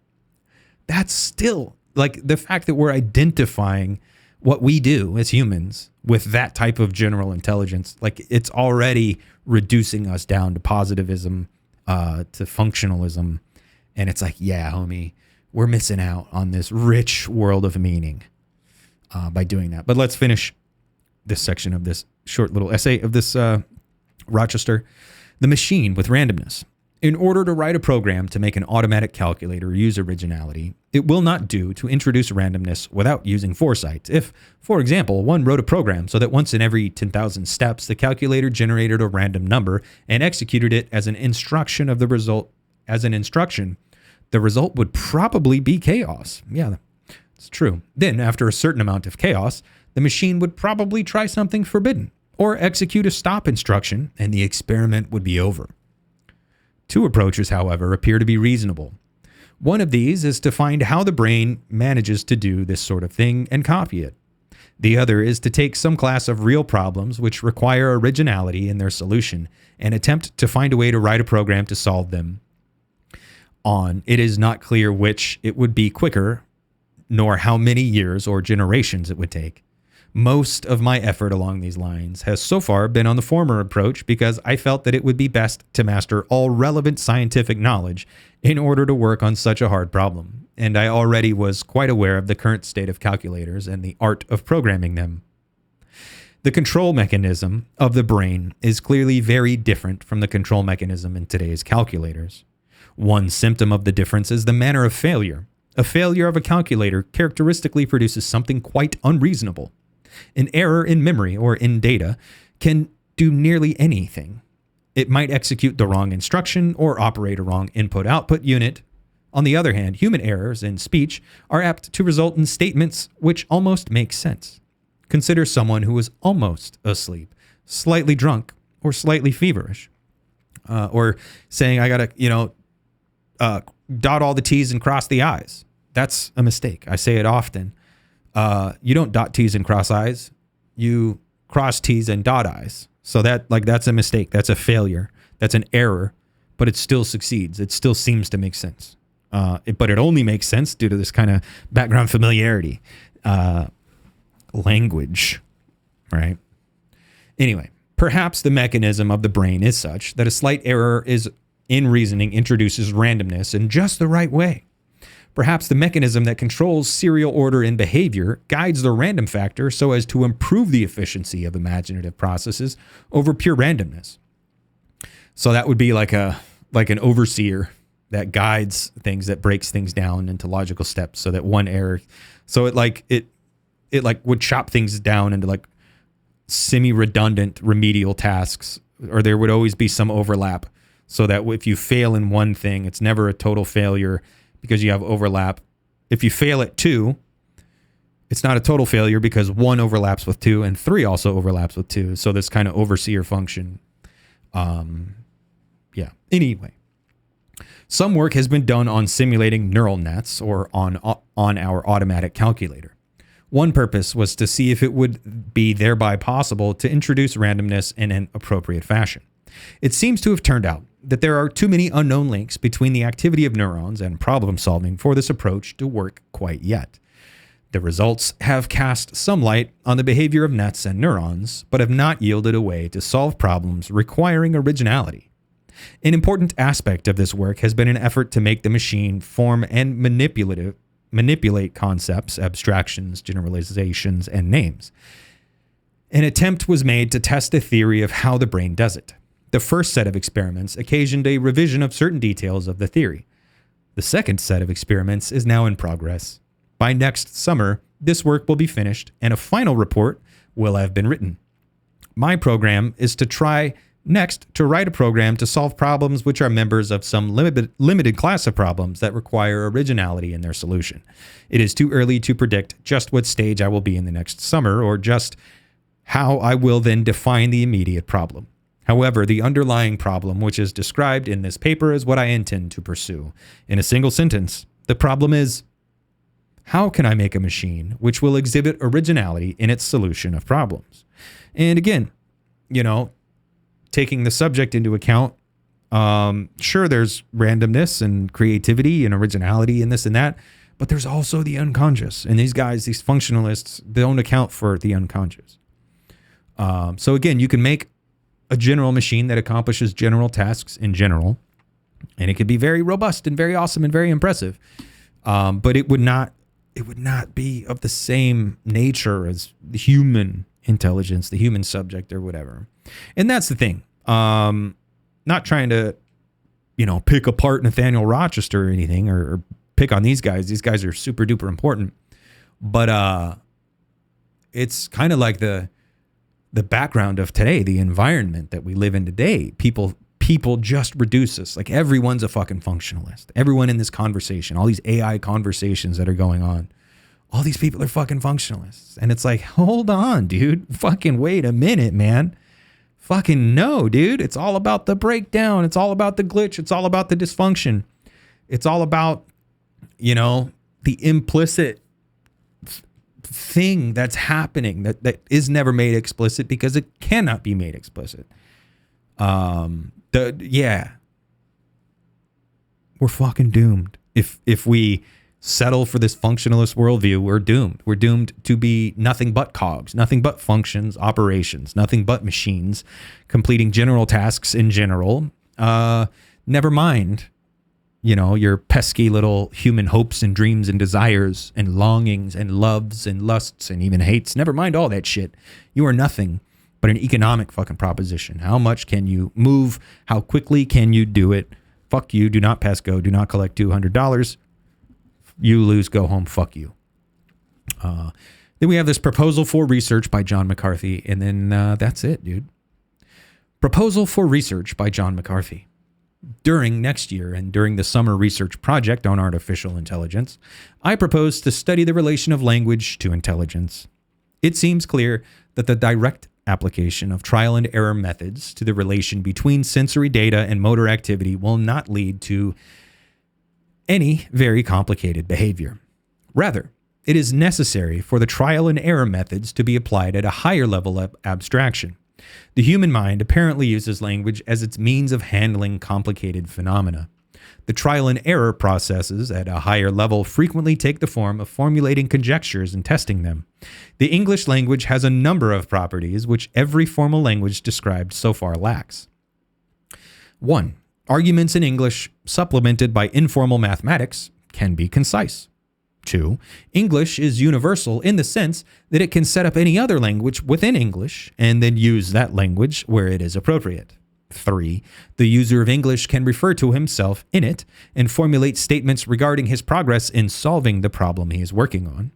That's still, like, the fact that we're identifying what we do as humans with that type of general intelligence, like, it's already reducing us down to positivism, to functionalism. And it's like, yeah, homie, we're missing out on this rich world of meaning by doing that. But let's finish this section of this short little essay of this Rochester. The machine with randomness. In order to write a program to make an automatic calculator use originality, it will not do to introduce randomness without using foresight. If, for example, one wrote a program so that once in every 10,000 steps, the calculator generated a random number and executed it as an instruction of the result, the result would probably be chaos. Yeah, it's true. Then, after a certain amount of chaos, the machine would probably try something forbidden or execute a stop instruction, and the experiment would be over. Two approaches, however, appear to be reasonable. One of these is to find how the brain manages to do this sort of thing and copy it. The other is to take some class of real problems which require originality in their solution and attempt to find a way to write a program to solve them. It is not clear which it would be quicker, nor how many years or generations it would take. Most of my effort along these lines has so far been on the former approach because I felt that it would be best to master all relevant scientific knowledge in order to work on such a hard problem, and I already was quite aware of the current state of calculators and the art of programming them. The control mechanism of the brain is clearly very different from the control mechanism in today's calculators. One symptom of the difference is the manner of failure. A failure of a calculator characteristically produces something quite unreasonable. An error in memory or in data can do nearly anything. It might execute the wrong instruction or operate a wrong input-output unit. On the other hand, human errors in speech are apt to result in statements which almost make sense. Consider someone who is almost asleep, slightly drunk, or slightly feverish. Or saying, I gotta, dot all the T's and cross the I's. That's a mistake. I say it often. You don't dot T's and cross I's. You cross T's and dot I's. So that's a mistake. That's a failure. That's an error, but it still succeeds. It still seems to make sense. But it only makes sense due to this kind of background familiarity. Language, right? Anyway, perhaps the mechanism of the brain is such that a slight error in reasoning introduces randomness in just the right way. Perhaps the mechanism that controls serial order in behavior guides the random factor so as to improve the efficiency of imaginative processes over pure randomness. So that would be like an overseer that guides things, that breaks things down into logical steps so that one error, so it would chop things down into like semi-redundant remedial tasks, or there would always be some overlap so that if you fail in one thing, it's never a total failure because you have overlap. If you fail at 2, it's not a total failure because 1 overlaps with 2 and 3 also overlaps with 2. So this kind of overseer function. Anyway, some work has been done on simulating neural nets or on our automatic calculator. One purpose was to see if it would be thereby possible to introduce randomness in an appropriate fashion. It seems to have turned out that there are too many unknown links between the activity of neurons and problem solving for this approach to work quite yet. The results have cast some light on the behavior of nets and neurons, but have not yielded a way to solve problems requiring originality. An important aspect of this work has been an effort to make the machine form and manipulate concepts, abstractions, generalizations, and names. An attempt was made to test a theory of how the brain does it. The first set of experiments occasioned a revision of certain details of the theory. The second set of experiments is now in progress. By next summer, this work will be finished and a final report will have been written. My program is to try Next, to write a program to solve problems which are members of some limited class of problems that require originality in their solution. It is too early to predict just what stage I will be in the next summer, or just how I will then define the immediate problem. However, the underlying problem, which is described in this paper, is what I intend to pursue. In a single sentence, the problem is, how can I make a machine which will exhibit originality in its solution of problems? And again, taking the subject into account, sure, there's randomness and creativity and originality and this and that, but there's also the unconscious. And these guys, these functionalists, they don't account for the unconscious. So again, you can make a general machine that accomplishes general tasks in general, and it could be very robust and very awesome and very impressive. But it would not be of the same nature as the human intelligence, the human subject or whatever. And that's the thing. Not trying to, pick apart Nathaniel Rochester or anything, or pick on these guys. These guys are super duper important. But it's kind of like the background of today, the environment that we live in today. People just reduce us. Like, everyone's a fucking functionalist. Everyone in this conversation, all these AI conversations that are going on, all these people are fucking functionalists. And it's like, hold on, dude. Fucking wait a minute, man. Fucking no, dude. It's all about the breakdown. It's all about the glitch. It's all about the dysfunction. It's all about, the implicit thing that's happening that is never made explicit because it cannot be made explicit. We're fucking doomed. If we settle for this functionalist worldview, we're doomed. We're doomed to be nothing but cogs, nothing but functions, operations, nothing but machines, completing general tasks in general. Never mind, your pesky little human hopes and dreams and desires and longings and loves and lusts and even hates. Never mind all that shit. You are nothing but an economic fucking proposition. How much can you move? How quickly can you do it? Fuck you. Do not pass go. Do not collect $200. You lose. Go home. Fuck you. Then we have this proposal for research by John McCarthy. And then that's it, dude. Proposal for research by John McCarthy. During next year and during the Summer Research Project on Artificial Intelligence, I propose to study the relation of language to intelligence. It seems clear that the direct application of trial and error methods to the relation between sensory data and motor activity will not lead to any very complicated behavior. Rather, it is necessary for the trial and error methods to be applied at a higher level of abstraction. The human mind apparently uses language as its means of handling complicated phenomena. The trial and error processes at a higher level frequently take the form of formulating conjectures and testing them. The English language has a number of properties which every formal language described so far lacks. 1. Arguments in English, supplemented by informal mathematics, can be concise. 2. English is universal in the sense that it can set up any other language within English and then use that language where it is appropriate. 3. The user of English can refer to himself in it and formulate statements regarding his progress in solving the problem he is working on.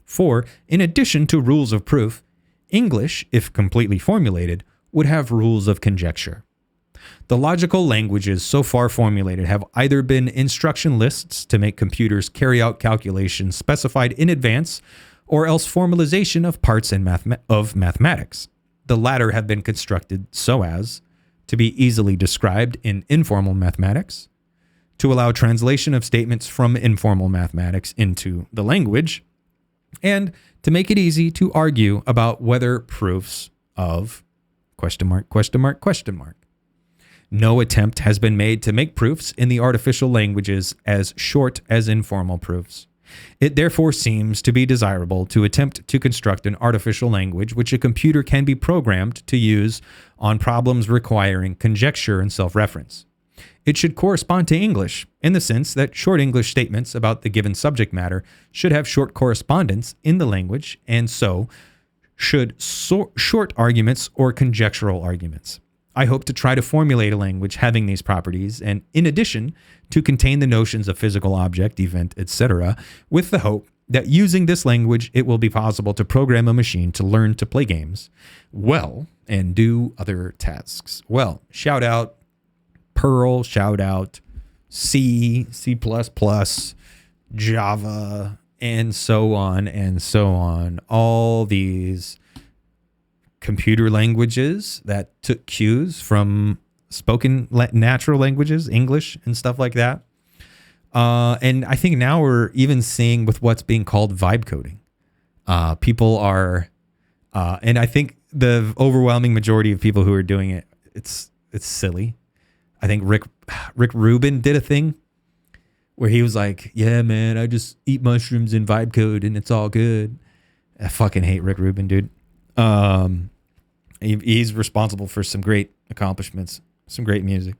4. In addition to rules of proof, English, if completely formulated, would have rules of conjecture. The logical languages so far formulated have either been instruction lists to make computers carry out calculations specified in advance, or else formalization of parts of mathematics. The latter have been constructed so as to be easily described in informal mathematics, to allow translation of statements from informal mathematics into the language, and to make it easy to argue about whether proofs of ... No attempt has been made to make proofs in the artificial languages as short as informal proofs. It therefore seems to be desirable to attempt to construct an artificial language which a computer can be programmed to use on problems requiring conjecture and self-reference. It should correspond to English in the sense that short English statements about the given subject matter should have short correspondence in the language, and so should short arguments or conjectural arguments. I hope to try to formulate a language having these properties, and in addition, to contain the notions of physical object, event, etc., with the hope that using this language, it will be possible to program a machine to learn to play games well and do other tasks well. Shout out Perl, shout out C, C++, Java, and so on and so on. All these computer languages that took cues from spoken natural languages, English and stuff like that. And I think now we're even seeing with what's being called vibe coding. People are, and I think the overwhelming majority of people who are doing it, it's silly. I think Rick Rubin did a thing where he was like, yeah, man, I just eat mushrooms and vibe code and it's all good. I fucking hate Rick Rubin, dude. He's responsible for some great accomplishments, some great music,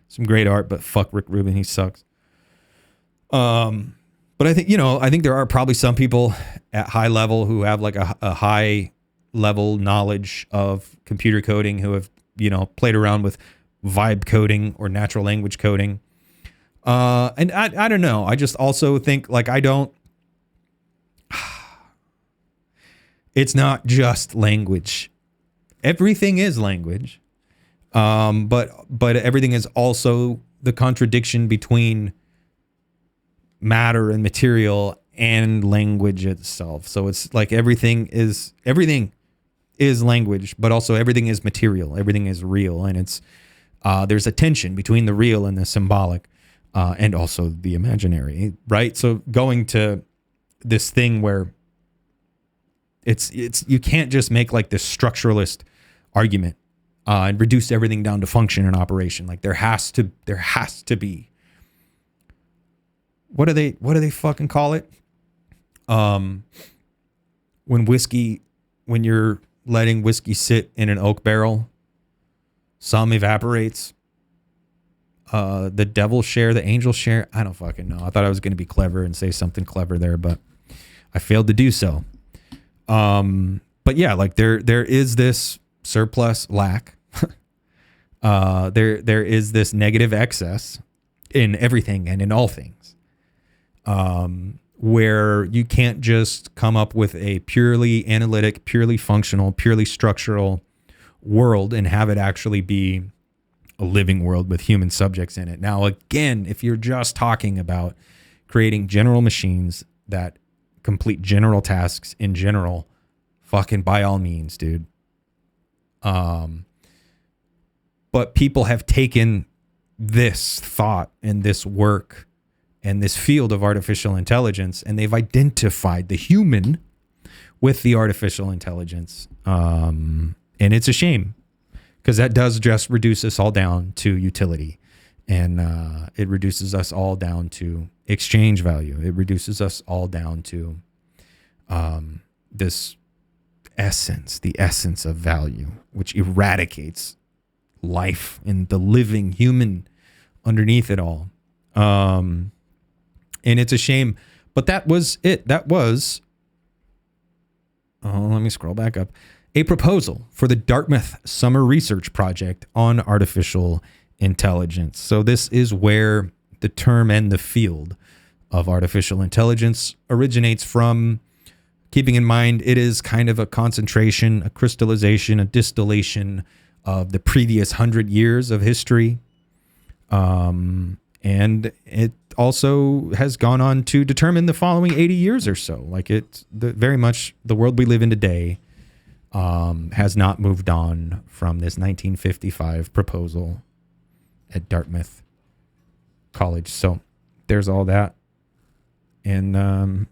some great art, but fuck Rick Rubin. He sucks. But I think there are probably some people at high level who have like a high level knowledge of computer coding who have, played around with vibe coding or natural language coding. And I don't know. I just also think like it's not just language. Everything is language. But everything is also the contradiction between matter and material and language itself. So it's like everything is language, but also everything is material. Everything is real. And it's, there's a tension between the real and the symbolic, and also the imaginary, right? So going to this thing where it's you can't just make like this structuralist argument, and reduce everything down to function and operation. Like there has to be, what do they fucking call it? When you're letting whiskey sit in an oak barrel, some evaporates. The devil share, the angel share. I don't fucking know. I thought I was going to be clever and say something clever there, but I failed to do so. But yeah, like there is this surplus lack. There is this negative excess in everything and in all things. Where you can't just come up with a purely analytic, purely functional, purely structural world and have it actually be a living world with human subjects in it. Now, again, if you're just talking about creating general machines that complete general tasks in general, fucking by all means, dude. But people have taken this thought and this work and this field of artificial intelligence, and they've identified the human with the artificial intelligence. And it's a shame, because that does just reduce us all down to utility. And it reduces us all down to exchange value. It reduces us all down to this essence, the essence of value, which eradicates life and the living human underneath it all. And it's a shame, but that was it. That was, let me scroll back up, a proposal for the Dartmouth Summer Research Project on artificial intelligence. So this is where the term and the field of artificial intelligence originates from, keeping in mind it is kind of a concentration, a crystallization, a distillation of the previous 100 years of history. And it also has gone on to determine the following 80 years or so. Like very much the world we live in today has not moved on from this 1955 proposal at Dartmouth College. So there's all that. And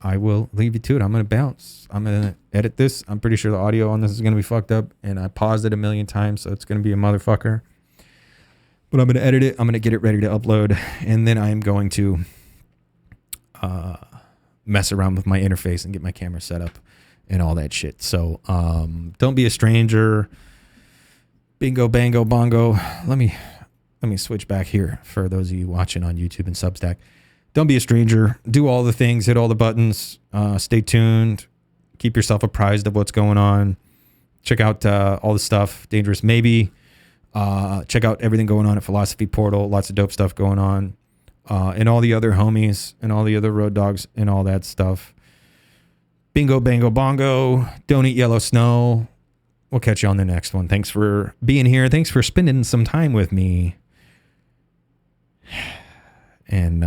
I will leave you to it. I'm going to bounce. I'm going to edit this. I'm pretty sure the audio on this is going to be fucked up, and I paused it a million times, so it's going to be a motherfucker. But I'm going to edit it. I'm going to get it ready to upload, and then I'm going to mess around with my interface and get my camera set up and all that shit. So don't be a stranger. Bingo, bango, bongo. Let me switch back here for those of you watching on YouTube and Substack. Don't be a stranger. Do all the things. Hit all the buttons. Stay tuned. Keep yourself apprised of what's going on. Check out all the stuff. Dangerous Maybe. Check out everything going on at Philosophy Portal. Lots of dope stuff going on. and all the other homies and all the other road dogs and all that stuff. Bingo, bango, bongo. Don't eat yellow snow. We'll catch you on the next one. Thanks for being here. Thanks for spending some time with me. And,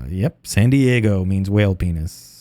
yep, San Diego means whale penis.